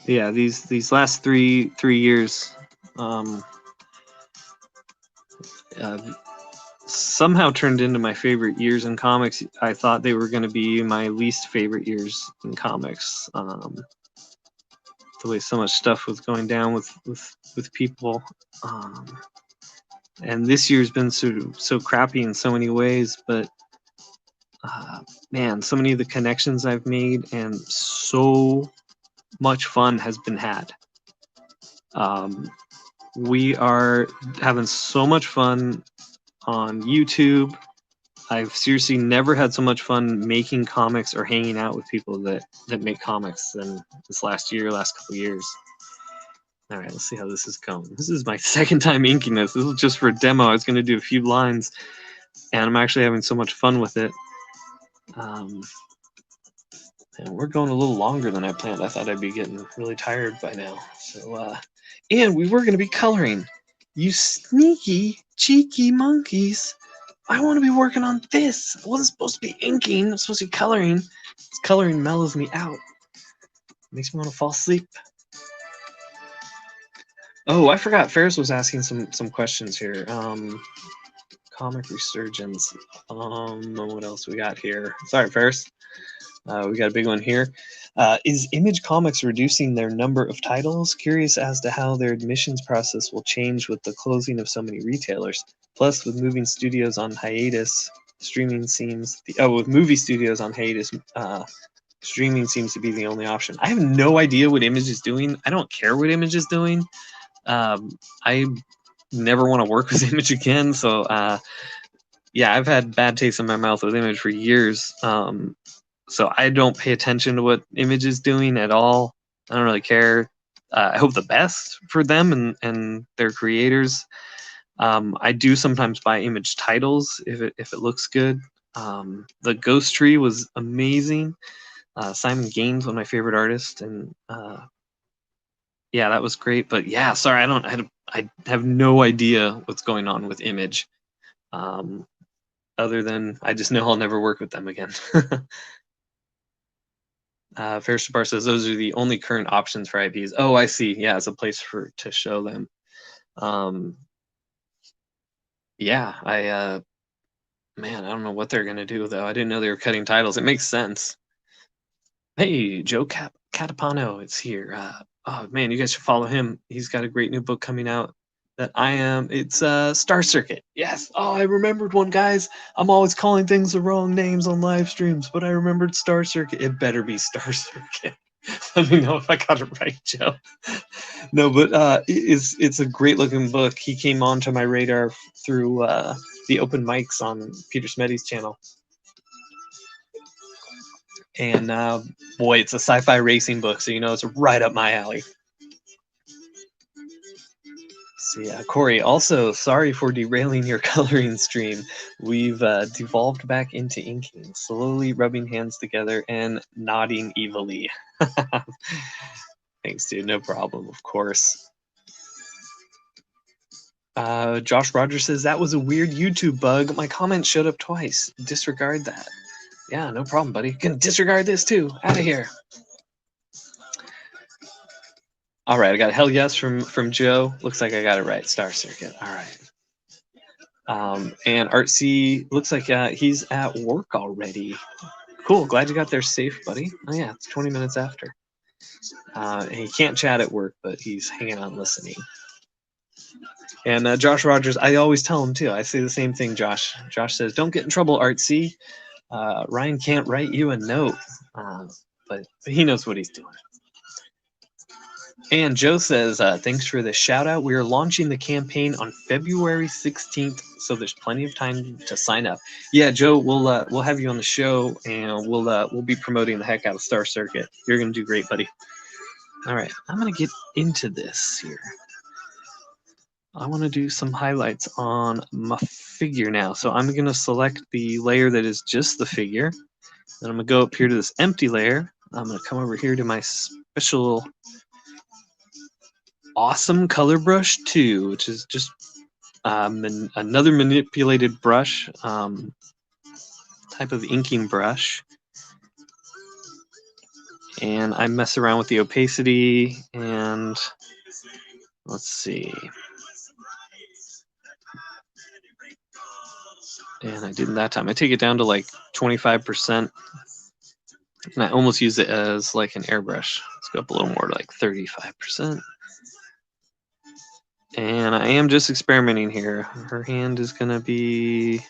Yeah, these last three years somehow turned into my favorite years in comics. I thought they were going to be my least favorite years in comics. The way so much stuff was going down with people, and this year's been so crappy in so many ways. But man, so many of the connections I've made and so much fun has been had. We are having so much fun on YouTube. I've seriously never had so much fun making comics or hanging out with people that make comics than this last couple years. All right, let's see how this is going. This is my second time inking this. This is just for a demo. I was going to do a few lines, and I'm actually having so much fun with it. And we're going a little longer than I planned. I thought I'd be getting really tired by now. So, and we were going to be coloring. You sneaky, cheeky monkeys. I want to be working on this. I wasn't supposed to be inking. I'm supposed to be coloring. This coloring mellows me out. Makes me want to fall asleep. Oh, I forgot. Ferris was asking some questions here. Comic resurgence. What else we got here? Sorry, Ferris. We got a big one here. Is Image Comics reducing their number of titles? Curious as to how their admissions process will change with the closing of so many retailers. Plus, with moving studios on hiatus, streaming seems with movie studios on hiatus, streaming seems to be the only option. I have no idea what Image is doing. I don't care what Image is doing. I never want to work with Image again. So, yeah, I've had bad taste in my mouth with Image for years. So I don't pay attention to what Image is doing at all. I don't really care. I hope the best for them and their creators. I do sometimes buy Image titles if it looks good. The Ghost Tree was amazing. Simon Gaines, one of my favorite artists, and yeah, that was great. But yeah, sorry, I have no idea what's going on with Image. Other than I just know I'll never work with them again. Ferris Bar says those are the only current options for IPs. Oh, I see. Yeah, it's a place to show them. Yeah, man, I don't know what they're gonna do though. I didn't know they were cutting titles. It makes sense. Hey, Joe Catapano, it's here. Oh man, you guys should follow him. He's got a great new book coming out. It's Star Circuit. Yes. Oh, I remembered one, guys. I'm always calling things the wrong names on live streams, but I remembered Star Circuit. It better be Star Circuit. Let me know if I got it right, Joe. No, but it's a great looking book. He came onto my radar through the open mics on Peter Smeddy's channel. And boy, it's a sci-fi racing book, so you know it's right up my alley. So yeah, Corey, also sorry for derailing your coloring stream. We've devolved back into inking, slowly rubbing hands together and nodding evilly. Thanks, dude. No problem, of course. Josh Rogers says, that was a weird YouTube bug. My comment showed up twice. Disregard that. Yeah, no problem, buddy. Gonna disregard this too. Out of here. All right, I got a hell yes from Joe. Looks like I got it right. Star Circuit. All right. And Artsy looks like he's at work already. Cool. Glad you got there safe, buddy. Oh yeah, it's 20 minutes after. He can't chat at work, but he's hanging on listening. And Josh Rogers, I always tell him too. I say the same thing, Josh. Josh says, don't get in trouble, Artsy. Ryan can't write you a note, but he knows what he's doing. And Joe says, thanks for the shout out. We are launching the campaign on February 16th, so there's plenty of time to sign up. Yeah, Joe, we'll have you on the show, and we'll be promoting the heck out of Star Circuit. You're gonna do great, buddy. All right, I'm gonna get into this here. I want to do some highlights on my figure now. So I'm gonna select the layer that is just the figure. Then I'm gonna go up here to this empty layer. I'm gonna come over here to my special awesome color brush 2, which is just another manipulated brush, type of inking brush. And I mess around with the opacity, and let's see. And I didn't that time. I take it down to like 25%. And I almost use it as like an airbrush. Let's go up a little more to like 35%. And I am just experimenting here. Her hand is going to be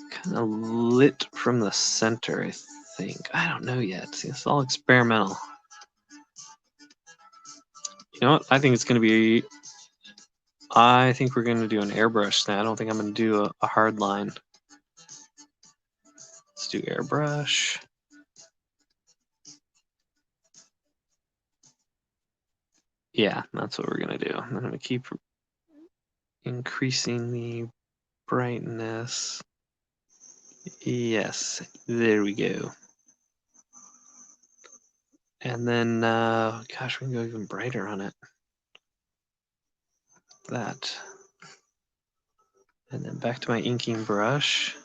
kind of lit from the center, I think. I don't know yet. See, it's all experimental. You know what? I think it's going to be I think we're going to do an airbrush now. I don't think I'm going to do a hard line. Let's do airbrush. Yeah, that's what we're going to do. I'm going to keep increasing the brightness. Yes, there we go. And then, gosh, we can go even brighter on it. That. And then back to my inking brush.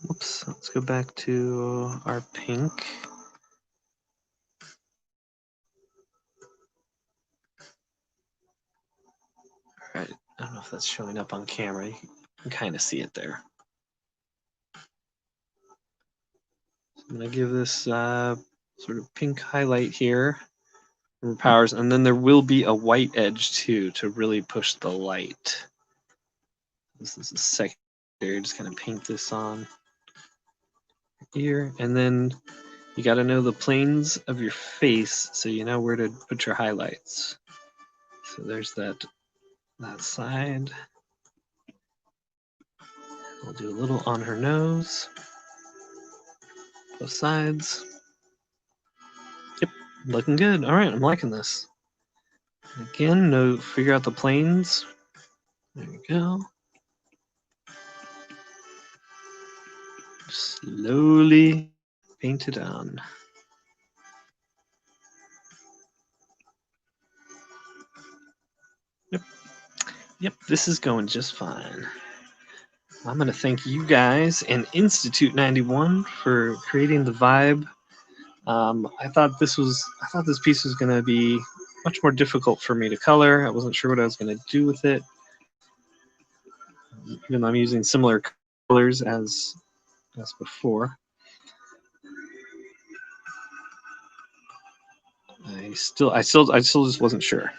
Whoops, let's go back to our pink. All right, I don't know if that's showing up on camera. You can kind of see it there. I'm going to give this sort of pink highlight here for powers, and then there will be a white edge too to really push the light. This is a secondary, just kind of paint this on here, and then you got to know the planes of your face so you know where to put your highlights. So there's that side. We'll do a little on her nose. Both sides. Yep, looking good. All right, I'm liking this. Again, figure out the planes. There we go. Slowly paint it on. Yep, this is going just fine. I'm going to thank you guys and Institute 91 for creating the vibe. I thought this piece was going to be much more difficult for me to color. I wasn't sure what I was going to do with it. Even though I'm using similar colors as before. I still just wasn't sure.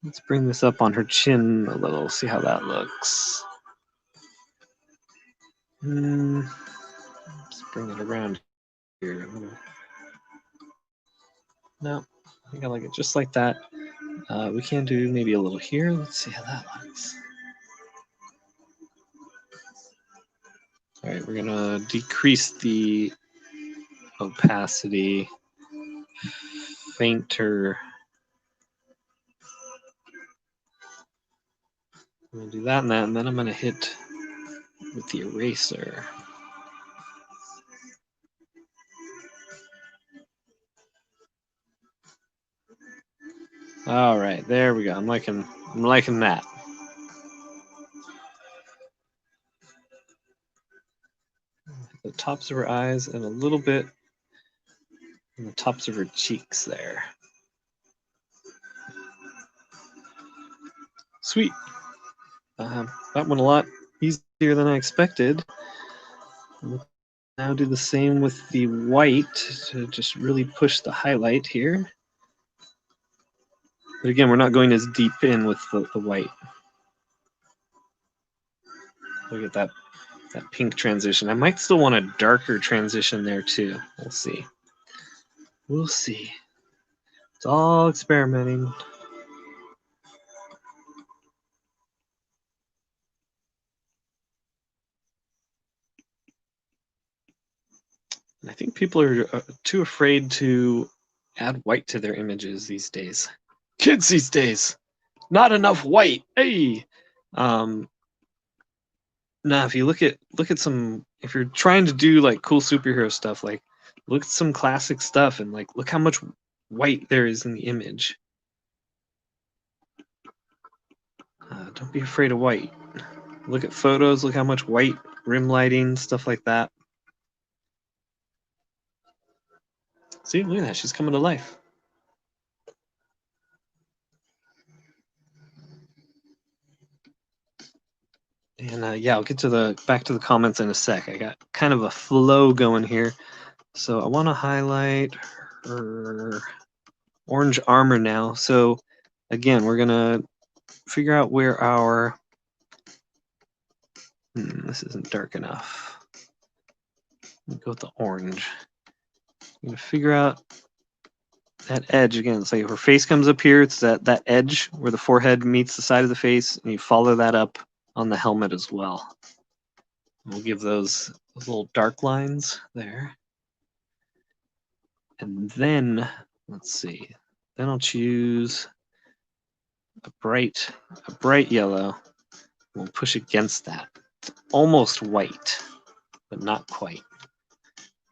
Let's bring this up on her chin a little, see how that looks. Let's bring it around here. No, I think I like it just like that. We can do maybe a little here. Let's see how that looks. All right, we're gonna decrease the opacity, fainter. I'm gonna do that and that, and then I'm gonna hit with the eraser. All right, there we go. I'm liking that. The tops of her eyes and a little bit on the tops of her cheeks there. Sweet. That went a lot easier than I expected. Now do the same with the white to just really push the highlight here. But again, we're not going as deep in with the white. Look at that pink transition. I might still want a darker transition there too. We'll see. We'll see. It's all experimenting. And I think people are too afraid to add white to their images these days. Kids these days, not enough white. Hey, now if you look at some, if you're trying to do like cool superhero stuff, like look at some classic stuff and like look how much white there is in the image. Don't be afraid of white. Look at photos. Look how much white rim lighting, stuff like that. See, look at that. She's coming to life. And yeah, I'll get to back to the comments in a sec. I got kind of a flow going here. So I want to highlight her orange armor now. So again, we're gonna figure out where our this isn't dark enough. Go with the orange. I'm gonna figure out that edge again. It's like her face comes up here. It's that edge where the forehead meets the side of the face, and you follow that up on the helmet as well. We'll give those little dark lines there. And then, let's see. Then I'll choose a bright yellow. We'll push against that. It's almost white, but not quite.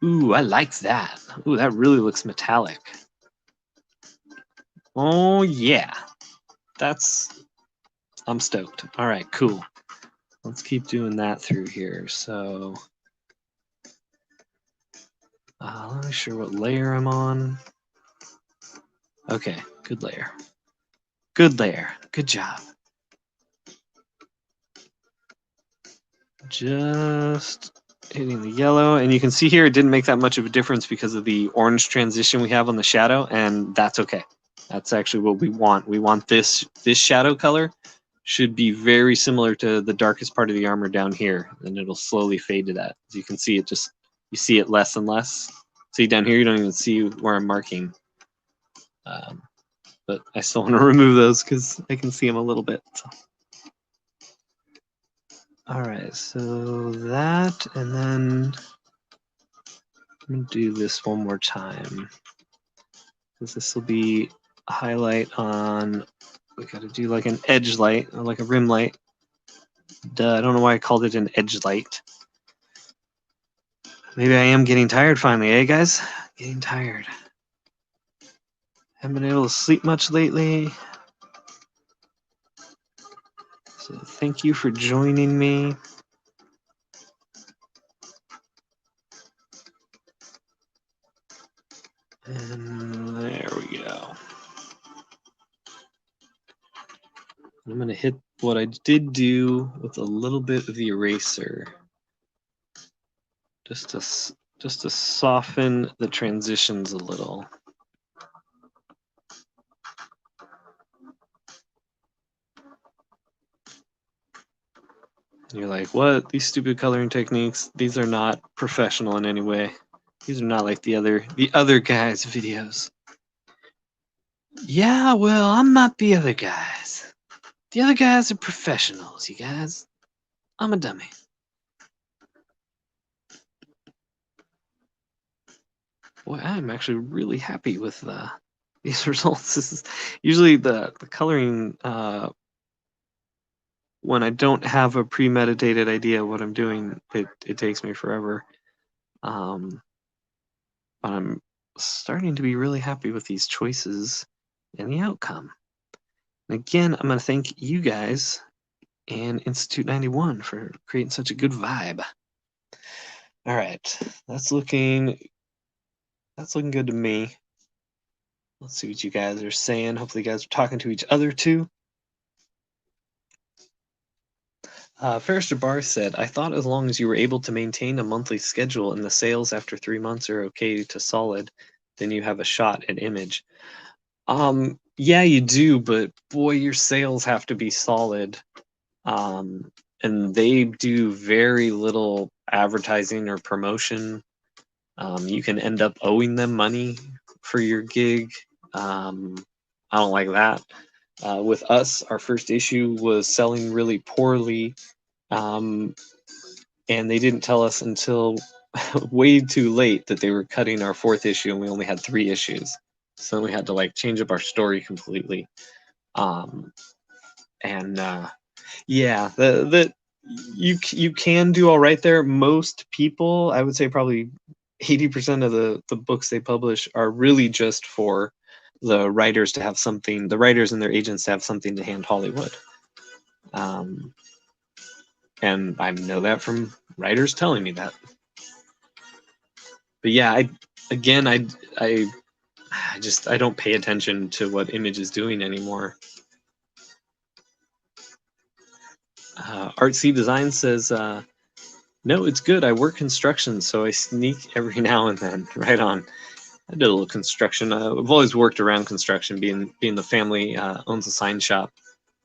Ooh, I like that. Ooh, that really looks metallic. Oh, yeah. I'm stoked. All right, cool. Let's keep doing that through here. So, I'm not sure what layer I'm on. Okay, good layer. Good layer. Good job. Just hitting the yellow, and you can see here it didn't make that much of a difference because of the orange transition we have on the shadow, and that's okay. That's actually what we want. We want this shadow color should be very similar to the darkest part of the armor down here, and it'll slowly fade to that. As you can see, you see it less and less. See down here, you don't even see where I'm marking. But I still want to remove those because I can see them a little bit. So. All right, so that, and then I'm gonna do this one more time because this will be a highlight on. We got to do like an edge light or like a rim light. Duh, I don't know why I called it an edge light. Maybe I am getting tired finally, eh, guys? Getting tired. Haven't been able to sleep much lately. So thank you for joining me. And there we go. I'm going to hit what I did do with a little bit of the eraser. Just to soften the transitions a little. You're like, what? These stupid coloring techniques, these are not professional in any way. These are not like the other guys' videos. Yeah, well, I'm not the other guys. The other guys are professionals, you guys. I'm a dummy. Boy, I'm actually really happy with these results. This is usually the coloring when I don't have a premeditated idea of what I'm doing, it takes me forever. But I'm starting to be really happy with these choices and the outcome. And again, I'm going to thank you guys and Institute 91 for creating such a good vibe. All right, that's looking good to me. Let's see what you guys are saying. Hopefully you guys are talking to each other too. Ferris Jabbar said, I thought as long as you were able to maintain a monthly schedule and the sales after 3 months are okay to solid, then you have a shot at image. Yeah, you do, but boy, your sales have to be solid. And they do very little advertising or promotion. You can end up owing them money for your gig. I don't like that. With us, our first issue was selling really poorly, and they didn't tell us until way too late that they were cutting our 4th issue, and we only had 3 issues. So we had to like change up our story completely. Yeah, you can do all right there. Most people, I would say probably 80% of the books they publish are really just for the writers to have something, the writers and their agents to have something to hand Hollywood. And I know that from writers telling me that. But yeah, I don't pay attention to what Image is doing anymore. Artsy Design says, no, it's good. I work construction, so I sneak every now and then. Right on. I did a little construction. I've always worked around construction, being the family owns a sign shop.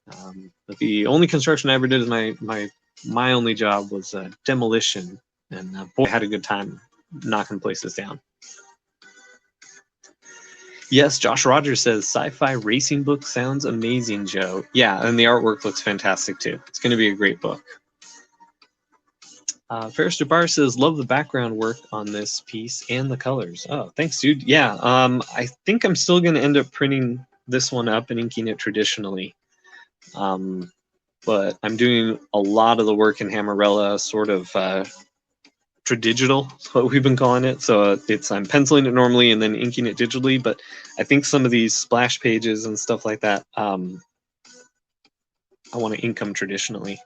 But the only construction I ever did is my only job was demolition, and boy, I had a good time knocking places down. Yes, Josh Rogers says sci-fi racing book sounds amazing, Joe. Yeah, and the artwork looks fantastic too. It's going to be a great book. Ferris Jabbar says, love the background work on this piece and the colors. Oh, thanks, dude. Yeah, I think I'm still going to end up printing this one up and inking it traditionally. But I'm doing a lot of the work in Hammerella, sort of tradigital, is what we've been calling it. So I'm penciling it normally and then inking it digitally. But I think some of these splash pages and stuff like that, I want to ink them traditionally.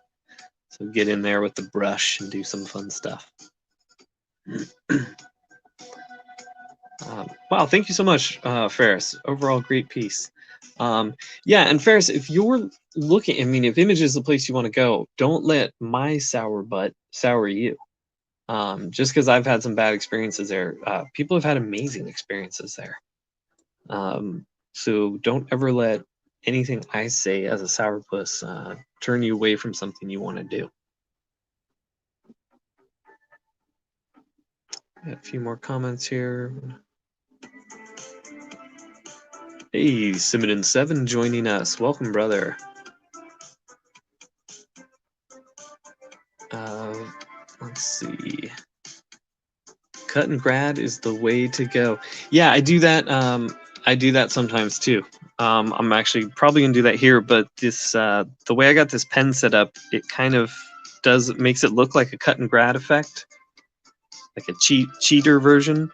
So get in there with the brush and do some fun stuff. Wow, thank you so much, Ferris. Overall, great piece. Yeah, and Ferris, if you're looking, I mean, if image is the place you want to go, don't let my sour butt sour you. Just because I've had some bad experiences there, people have had amazing experiences there. So don't ever let anything I say as a sourpuss turn you away from something you want to do. Got a few more comments here. Hey, Simon7 joining us. Welcome, brother. Let's see. Cut and grad is the way to go. Yeah, I do that. I do that sometimes too. I'm actually probably gonna do that here, but this the way I got this pen set up, it kind of makes it look like a cut and grad effect, like a cheater version.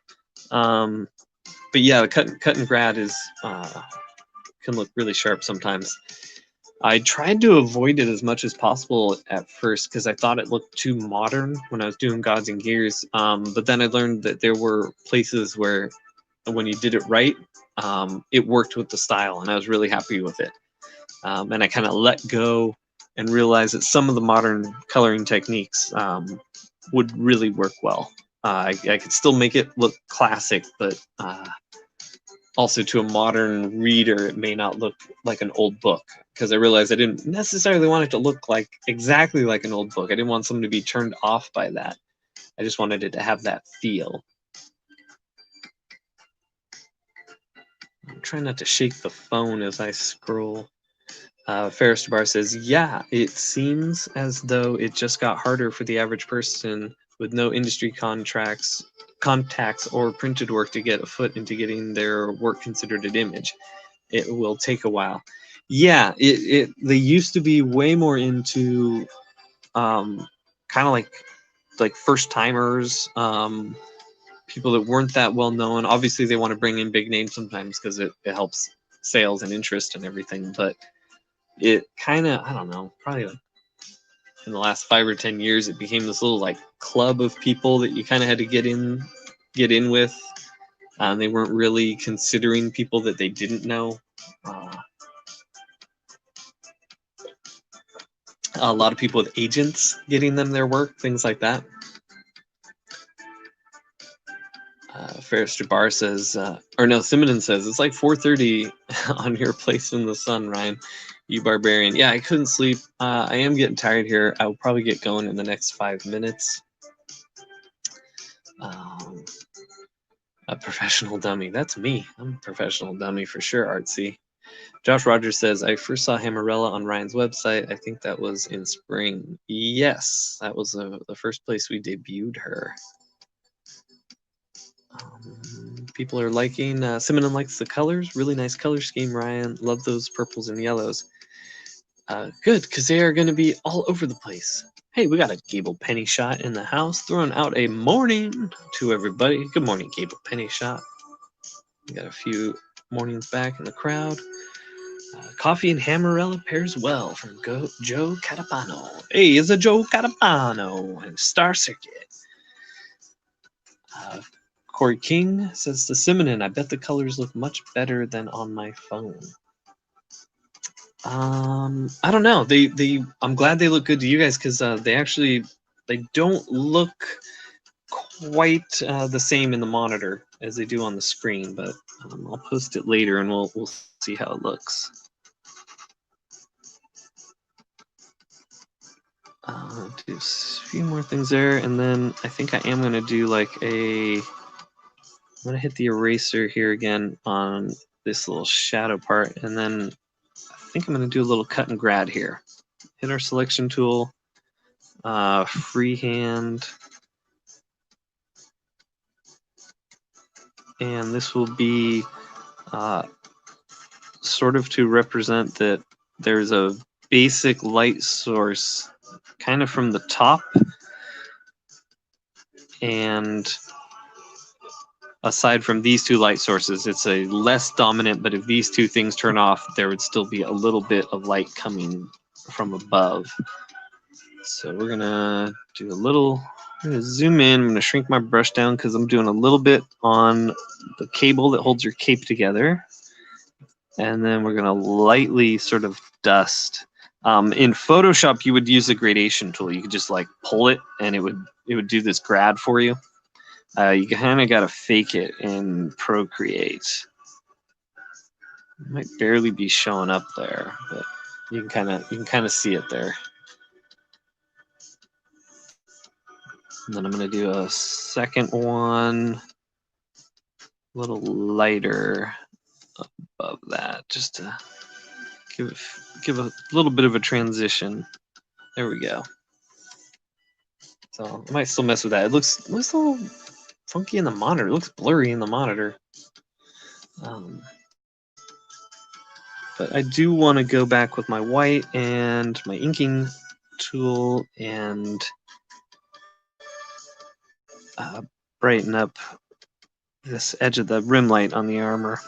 But yeah, the cut and grad is can look really sharp sometimes. I tried to avoid it as much as possible at first because I thought it looked too modern when I was doing Gods and Gears. But then I learned that there were places where when you did it right, it worked with the style, and I was really happy with it. And I kind of let go and realized that some of the modern coloring techniques would really work well. I could still make it look classic, but also to a modern reader, it may not look like an old book, because I realized I didn't necessarily want it to look like exactly like an old book. I didn't want someone to be turned off by that. I just wanted it to have that feel. I'm trying not to shake the phone as I scroll. Ferris Bar says, yeah, it seems as though it just got harder for the average person with no industry contacts or printed work to get a foot into getting their work considered an image. It will take a while. Yeah, they used to be way more into kind of like first timers, people that weren't that well known. Obviously, they want to bring in big names sometimes because it helps sales and interest and everything. But it kind of, I don't know, probably like in the last 5 or 10 years, it became this little like club of people that you kind of had to get in with. They weren't really considering people that they didn't know. A lot of people with agents getting them their work, things like that. Ferris Jabbar says, or no, Simonin says, it's like 4:30 on your place in the sun, Ryan. You barbarian. Yeah, I couldn't sleep. I am getting tired here. I'll probably get going in the next 5 minutes. A professional dummy. That's me. I'm a professional dummy for sure, Artsy. Josh Rogers says, I first saw Hammerella on Ryan's website. I think that was in spring. Yes, that was the first place we debuted her. People are liking, Simonin likes the colors. Really nice color scheme, Ryan. Love those purples and yellows. Good, because they are going to be all over the place. Hey, we got a Gable Penny Shot in the house, throwing out a morning to everybody. Good morning, Gable Penny Shot. We got a few mornings back in the crowd. Coffee and Hammerella pairs well from Joe Catapano. Hey, it's a Joe Catapano and Star Circuit. Corey King says to Simonin, I bet the colors look much better than on my phone. I don't know. I'm glad they look good to you guys because they don't look quite the same in the monitor as they do on the screen. But I'll post it later and we'll see how it looks. Do a few more things there, and then I think I am going to do like a I'm gonna hit the eraser here again on this little shadow part, and then I think I'm gonna do a little cut and grad here. Hit our selection tool, freehand, and this will be sort of to represent that there's a basic light source kind of from the top, and aside from these two light sources, it's a less dominant, but if these two things turn off, there would still be a little bit of light coming from above. So we're gonna do a little, I'm gonna zoom in, I'm gonna shrink my brush down because I'm doing a little bit on the cable that holds your cape together. And then we're gonna lightly sort of dust. In Photoshop, you would use a gradation tool. You could just like pull it and it would do this grad for you. You kind of got to fake it in Procreate. It might barely be showing up there, but you can kind of see it there. And then I'm going to do a second one, a little lighter above that, just to give a little bit of a transition. There we go. So I might still mess with that. It looks a little funky in the monitor. It looks blurry in the monitor. But I do want to go back with my white and my inking tool and brighten up this edge of the rim light on the armor.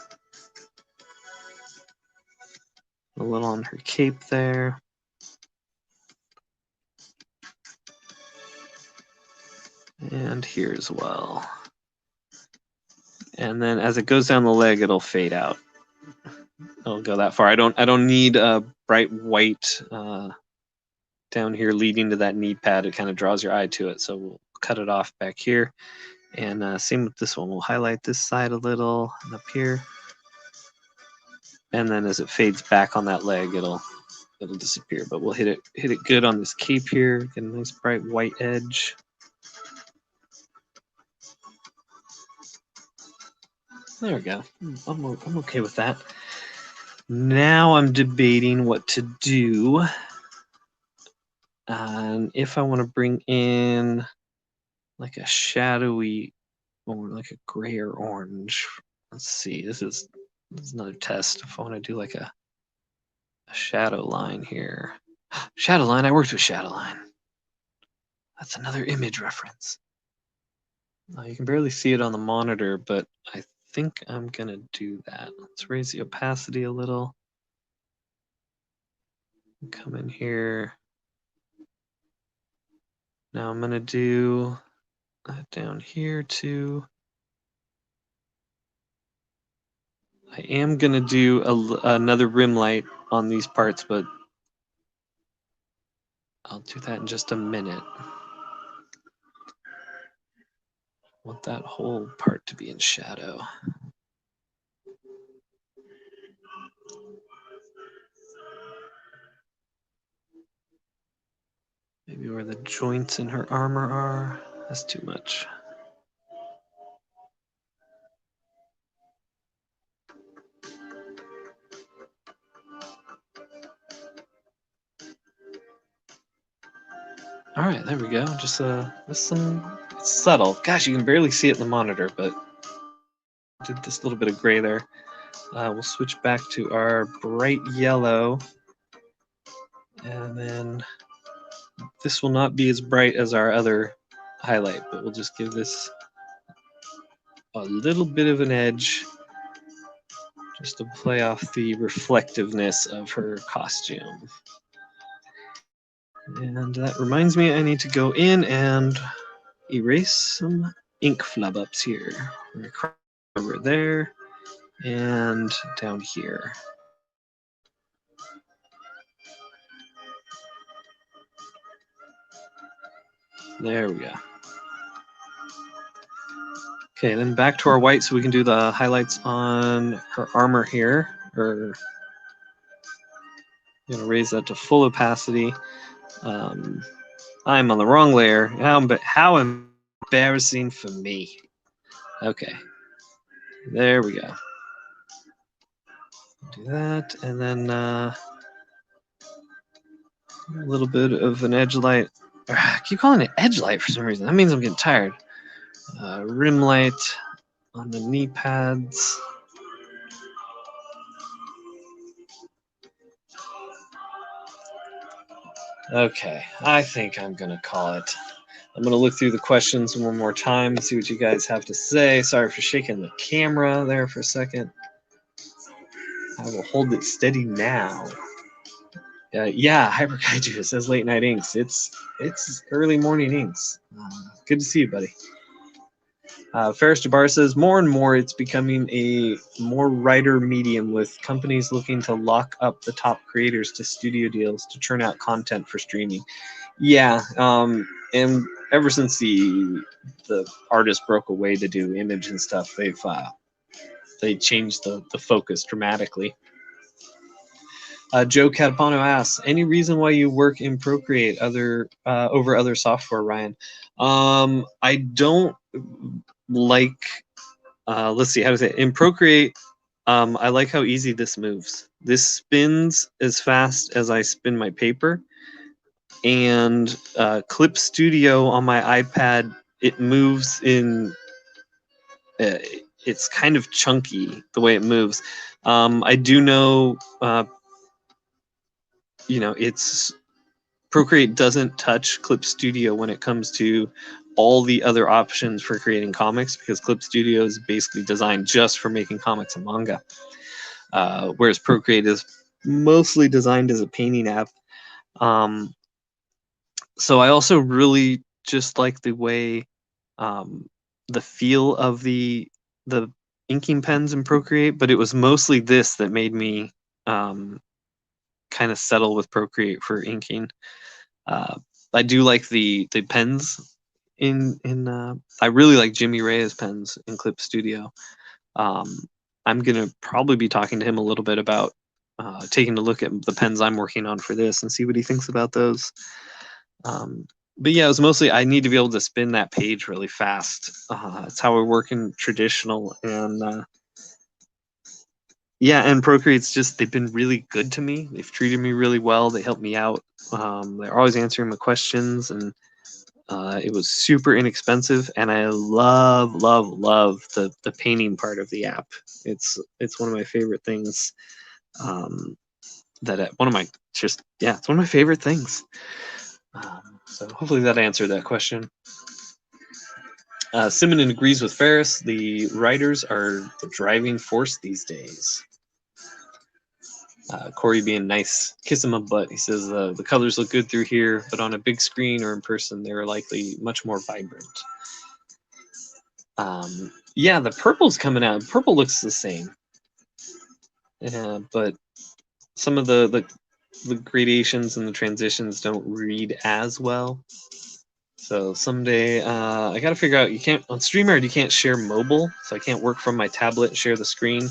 A little on her cape there. And here as well. And then as it goes down the leg, it'll fade out. It'll go that far. I don't need a bright white down here leading to that knee pad. It kind of draws your eye to it. So we'll cut it off back here. And same with this one. We'll highlight this side a little and up here. And then as it fades back on that leg, it'll disappear. But we'll hit it good on this cape here. Get a nice bright white edge. There we go. I'm okay with that. Now I'm debating what to do. And if I want to bring in like a shadowy or like a gray or orange. Let's see. This is another test. If I want to do like a shadow line here. Shadow line. I worked with shadow line. That's another image reference. You can barely see it on the monitor, but I think I'm gonna do that. Let's raise the opacity a little. Come in here. Now I'm gonna do that down here too. I am gonna do another rim light on these parts, but I'll do that in just a minute. I want that whole part to be in shadow. Maybe where the joints in her armor are. That's too much. All right, there we go. Just some, it's subtle. Gosh, you can barely see it in the monitor, but did this little bit of gray there. We'll switch back to our bright yellow, and then this will not be as bright as our other highlight, but we'll just give this a little bit of an edge just to play off the reflectiveness of her costume. And that reminds me I need to go in and erase some ink flub ups here. Over there and down here. There we go. Okay, then back to our white so we can do the highlights on her armor here. I'm gonna raise that to full opacity. I'm on the wrong layer. How embarrassing for me. Okay, There we go. Do that, and then a little bit of an edge light. I keep calling it edge light for some reason. That means I'm getting tired. Rim light on the knee pads. Okay, I think I'm gonna call it. I'm gonna look through the questions one more time, see what you guys have to say. Sorry for shaking the camera there for a second. I will hold it steady now. Yeah, Hyper Kaiju says late night inks. It's early morning inks. Good to see you, buddy. Ferris Jabbar says more and more it's becoming a more writer medium with companies looking to lock up the top creators to studio deals to churn out content for streaming. Yeah, and ever since the artist broke away to do image and stuff, they changed the focus dramatically. Joe Catapano asks, any reason why you work in Procreate over other software, Ryan? I don't like, let's see, how to say it. In Procreate, I like how easy this moves. This spins as fast as I spin my paper. And Clip Studio on my iPad, it moves in, it's kind of chunky the way it moves. I do know, it's Procreate doesn't touch Clip Studio when it comes to all the other options for creating comics, because Clip Studio is basically designed just for making comics and manga, whereas Procreate is mostly designed as a painting app. So I also really just like the way the feel of the inking pens in Procreate, but it was mostly this that made me kind of settle with Procreate for inking. I do like the pens in I really like Jimmy Reyes pens in Clip Studio. I'm gonna probably be talking to him a little bit about taking a look at the pens I'm working on for this and see what he thinks about those. But yeah, it was mostly I need to be able to spin that page really fast. That's how I work in traditional, and yeah, and Procreate's just, they've been really good to me. They've treated me really well. They helped me out. They're always answering my questions, and it was super inexpensive. And I love the painting part of the app. It's one of my favorite things. It's one of my favorite things. So hopefully that answered that question. Simon agrees with Ferris. The writers are the driving force these days. Corey being nice, kiss him a butt. He says the colors look good through here, but on a big screen or in person, they're likely much more vibrant. Yeah, the purple's coming out. Purple looks the same, but some of the gradations and the transitions don't read as well. So someday I got to figure out. You can't on StreamYard. You can't share mobile, so I can't work from my tablet and share the screen.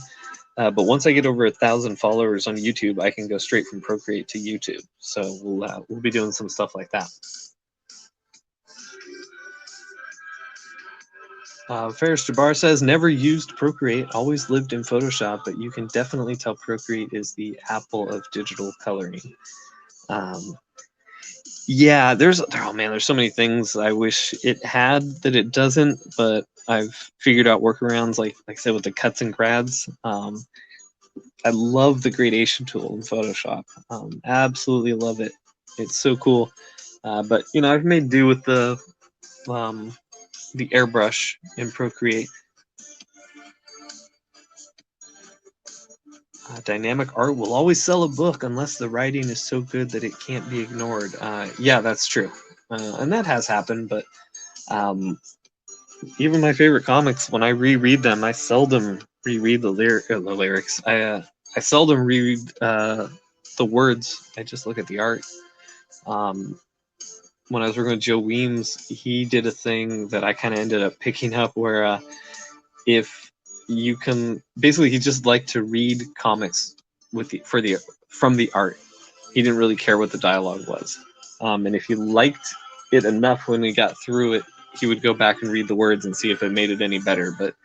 But once I get over 1,000 followers on YouTube, I can go straight from Procreate to YouTube. So we'll be doing some stuff like that. Ferris Jabbar says, never used Procreate, always lived in Photoshop, but you can definitely tell Procreate is the Apple of digital coloring. Yeah, there's so many things I wish it had that it doesn't, but I've figured out workarounds, like I said, with the cuts and grads. I love the gradation tool in Photoshop. Absolutely love it. It's so cool. But I've made do with the airbrush in Procreate. Dynamic art will always sell a book unless the writing is so good that it can't be ignored. Yeah, that's true. And that has happened, but even my favorite comics, when I reread them, I seldom reread the lyrics. I seldom reread the words. I just look at the art. When I was working with Joe Weems, he did a thing that I kind of ended up picking up where if you can, basically he just liked to read comics from the art. He didn't really care what the dialogue was. And if he liked it enough when we got through it, he would go back and read the words and see if it made it any better. But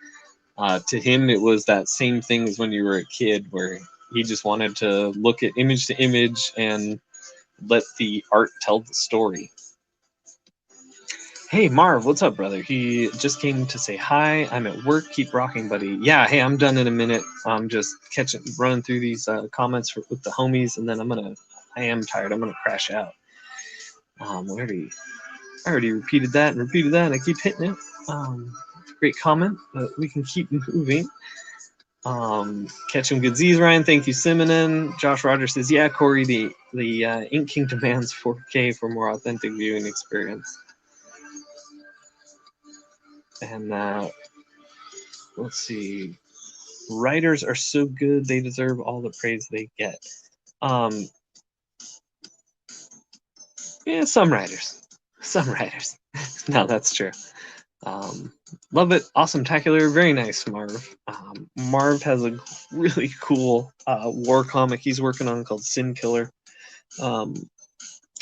To him, it was that same thing as when you were a kid, where he just wanted to look at image to image and let the art tell the story. Hey, Marv, what's up, brother? He just came to say hi. I'm at work. Keep rocking, buddy. Yeah, hey, I'm done in a minute. I'm just running through these comments with the homies, and then I am tired. I'm gonna crash out. I already repeated that and repeated that, and I keep hitting it. Great comment, but we can keep moving. Catch 'em good Z's, Ryan. Thank you, Simonin. Josh Rogers says, yeah, Corey, the Ink King demands 4K for more authentic viewing experience. And let's see. Writers are so good, they deserve all the praise they get. Yeah, some writers. No, that's true. Love it. Awesome, tacular. Very nice, Marv. Marv has a really cool war comic he's working on called Sin Killer.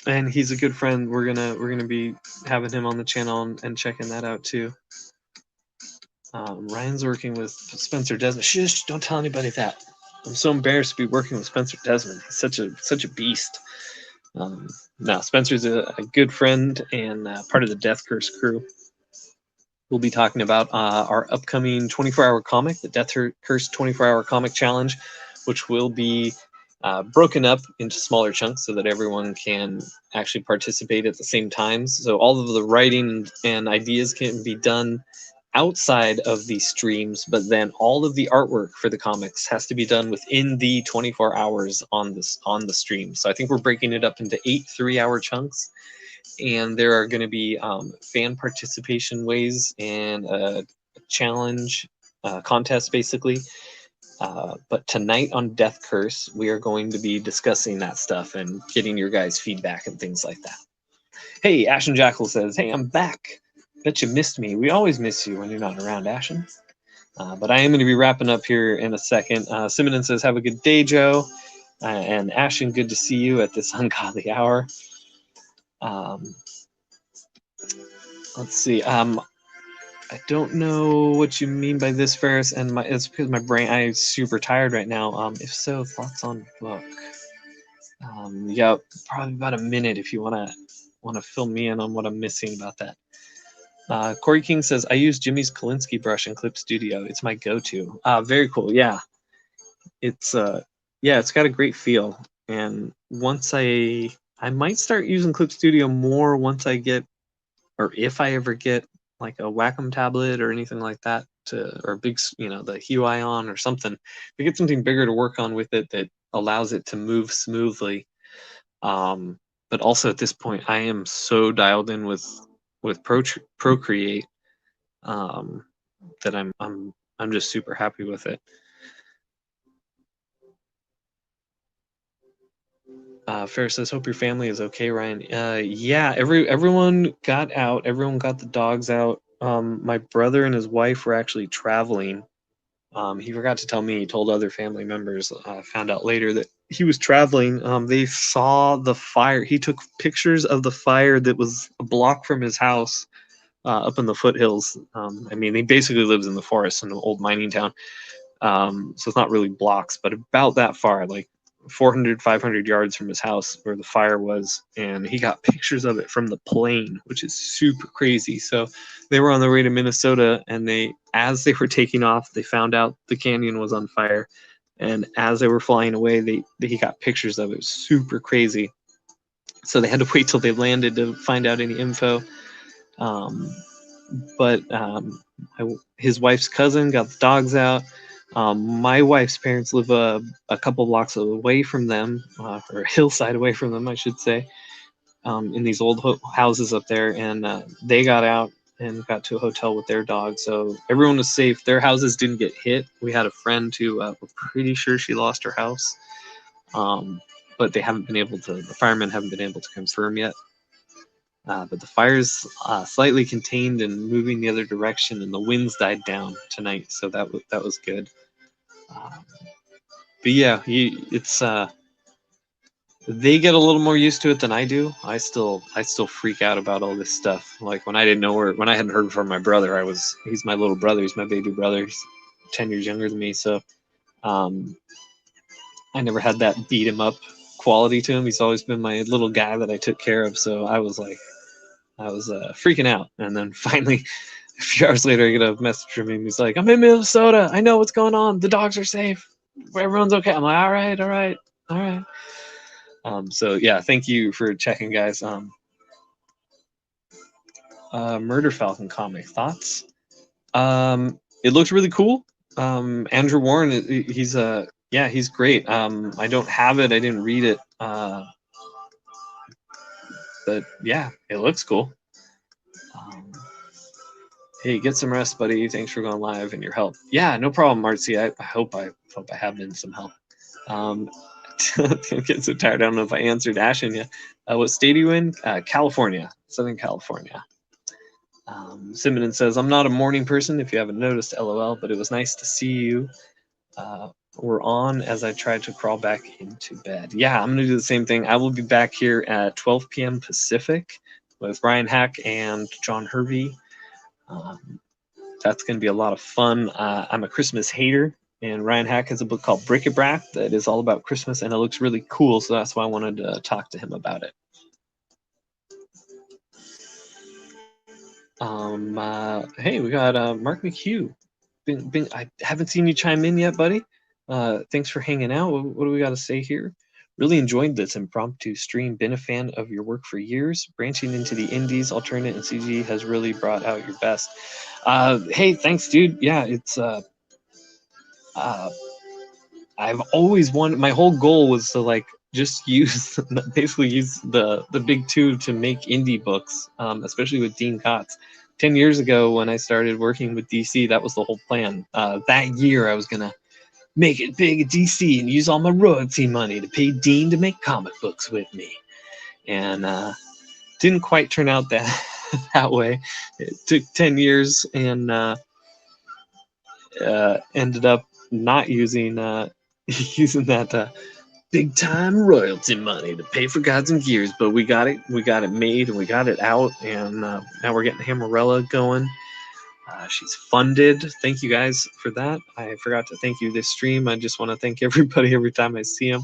And he's a good friend. We're gonna be having him on the channel and checking that out too. Ryan's working with Spencer Desmond. Shush! Don't tell anybody that. I'm so embarrassed to be working with Spencer Desmond. He's such a beast. No, Spencer's a good friend and part of the Death Curse crew. We'll be talking about our upcoming 24-hour comic, the Death Curse 24-hour comic challenge, which will be broken up into smaller chunks so that everyone can actually participate at the same time. So all of the writing and ideas can be done outside of these streams, but then all of the artwork for the comics has to be done within the 24 hours on the stream. So I think we're breaking it up into 8 3-hour chunks, and there are going to be fan participation ways and a challenge contest basically. But tonight on Death Curse, we are going to be discussing that stuff and getting your guys' feedback and things like that. Hey, Ashen Jackal says, hey, I'm back. Bet you missed me. We always miss you when you're not around, Ashen. But I am going to be wrapping up here in a second. Simonin says, have a good day, Joe. And Ashen, good to see you at this ungodly hour. Let's see. I don't know what you mean by this, Ferris, and it's because my brain, I'm super tired right now. If so, thoughts on book? Yeah, probably about a minute if you want to fill me in on what I'm missing about that. Corey King says, I use Jimmy's Kolinsky brush in Clip Studio. It's my go-to. Very cool. Yeah, it's got a great feel. And once I might start using Clip Studio more once I get, or if I ever get like a Wacom tablet or anything like that, or a big, the Huion or something, to get something bigger to work on with it that allows it to move smoothly. But also at this point, I am so dialed in with Procreate that I'm just super happy with it. Ferris says, hope your family is okay, Ryan. Yeah, everyone got out. Everyone got the dogs out. My brother and his wife were actually traveling. He forgot to tell me. He told other family members. Found out later that he was traveling. They saw the fire. He took pictures of the fire that was a block from his house up in the foothills. I mean, he basically lives in the forest in an old mining town. So it's not really blocks, but about that far, like 400, 500 yards from his house where the fire was. And he got pictures of it from the plane, which is super crazy. So they were on their way to Minnesota, and as they were taking off, they found out the canyon was on fire. And as they were flying away, he got pictures of it. It was super crazy. So they had to wait till they landed to find out any info. But his wife's cousin got the dogs out. My wife's parents live a couple blocks away from them, or a hillside away from them, I should say, in these old houses up there. And they got out and got to a hotel with their dog. So everyone was safe. Their houses didn't get hit. We had a friend who we're pretty sure she lost her house. But the firemen haven't been able to confirm yet. But the fire's slightly contained and moving the other direction, and the winds died down tonight, so that was good. But yeah, they get a little more used to it than I do. I still freak out about all this stuff. Like when I hadn't heard from my brother, he's my little brother, he's my baby brother. 10 years younger than me, so I never had that beat him up quality to him. He's always been my little guy that I took care of, so I was freaking out. And then finally, a few hours later, I get a message from him. He's like, "I'm in Minnesota. I know what's going on. The dogs are safe. Everyone's okay." I'm like, all right. So yeah, thank you for checking, guys. Murder Falcon comic thoughts. It looks really cool. Andrew Warren, he's great. I don't have it. I didn't read it. But yeah, it looks cool. Hey, get some rest, buddy. Thanks for going live and your help. Yeah, no problem, Marcy. I hope I have been some help. I'm getting so tired. I don't know if I answered Ashen yet. What state are you in? California, Southern California. Simon says, "I'm not a morning person, if you haven't noticed, LOL, but it was nice to see you. We're on as I tried to crawl back into bed." Yeah, I'm going to do the same thing. I will be back here at 12 p.m. Pacific with Ryan Hack and John Hervey. That's going to be a lot of fun. I'm a Christmas hater, and Ryan Hack has a book called Bric-a-Brac that is all about Christmas, and it looks really cool, so that's why I wanted to talk to him about it. Hey, we got Mark McHugh. I haven't seen you chime in yet, buddy. Thanks for hanging out. What do we got to say here? Really enjoyed this impromptu stream. Been a fan of your work for years. Branching into the indies, alternate, and CG has really brought out your best. Hey, thanks, dude. Yeah, it's I've always wanted. My whole goal was to like just basically use the big two to make indie books, especially with Dean Kotz. 10 years ago when I started working with DC, that was the whole plan. That year I was gonna make it big at DC and use all my royalty money to pay Dean to make comic books with me. And didn't quite turn out that way. It took 10 years and ended up not using using that big time royalty money to pay for Gods and Gears, but we got it made and we got it out, and now we're getting Hammerella going. She's funded. Thank you guys for that. I forgot to thank you this stream. I just want to thank everybody every time I see them.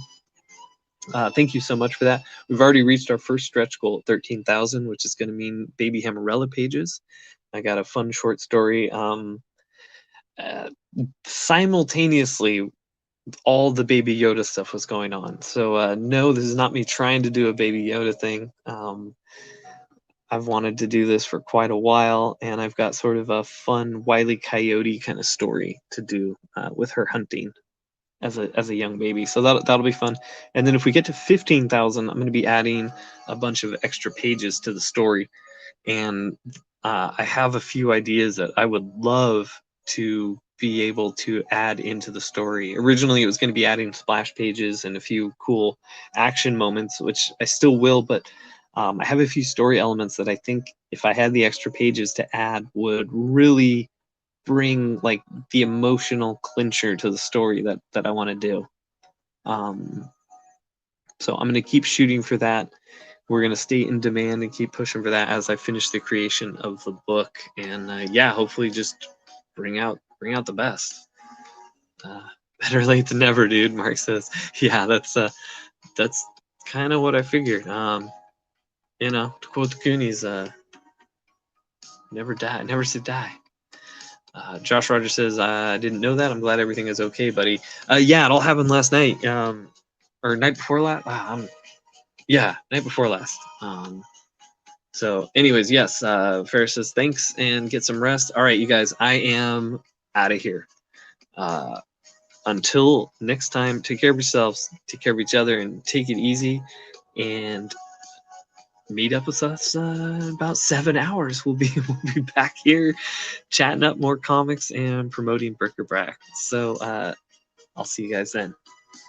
Thank you so much for that. We've already reached our first stretch goal at 13,000, which is going to mean baby Hammerella pages. I got a fun short story. Simultaneously, all the Baby Yoda stuff was going on. So no, this is not me trying to do a Baby Yoda thing. I've wanted to do this for quite a while, and I've got sort of a fun Wile E. Coyote kind of story to do with her hunting as a young baby. So that'll be fun. And then if we get to 15,000, I'm going to be adding a bunch of extra pages to the story. And I have a few ideas that I would love to be able to add into the story. Originally, it was going to be adding splash pages and a few cool action moments, which I still will, but I have a few story elements that I think if I had the extra pages to add would really bring like the emotional clincher to the story that I want to do. So I'm going to keep shooting for that. We're going to stay in demand and keep pushing for that as I finish the creation of the book. And yeah, hopefully just bring out the best. Better late than never, dude. Mark says, yeah, that's kind of what I figured. You know, to quote the Goonies, never say die. Josh Rogers says, I didn't know that. I'm glad everything is okay, buddy. Yeah, it all happened last night. Or night before last. Yeah, night before last. So anyways, yes, Ferris says thanks and get some rest. All right, you guys, I am out of here. Until next time, take care of yourselves, take care of each other, and take it easy. And meet up with us in about 7 hours. We'll be back here chatting up more comics and promoting Bric-a-Brac. So I'll see you guys then.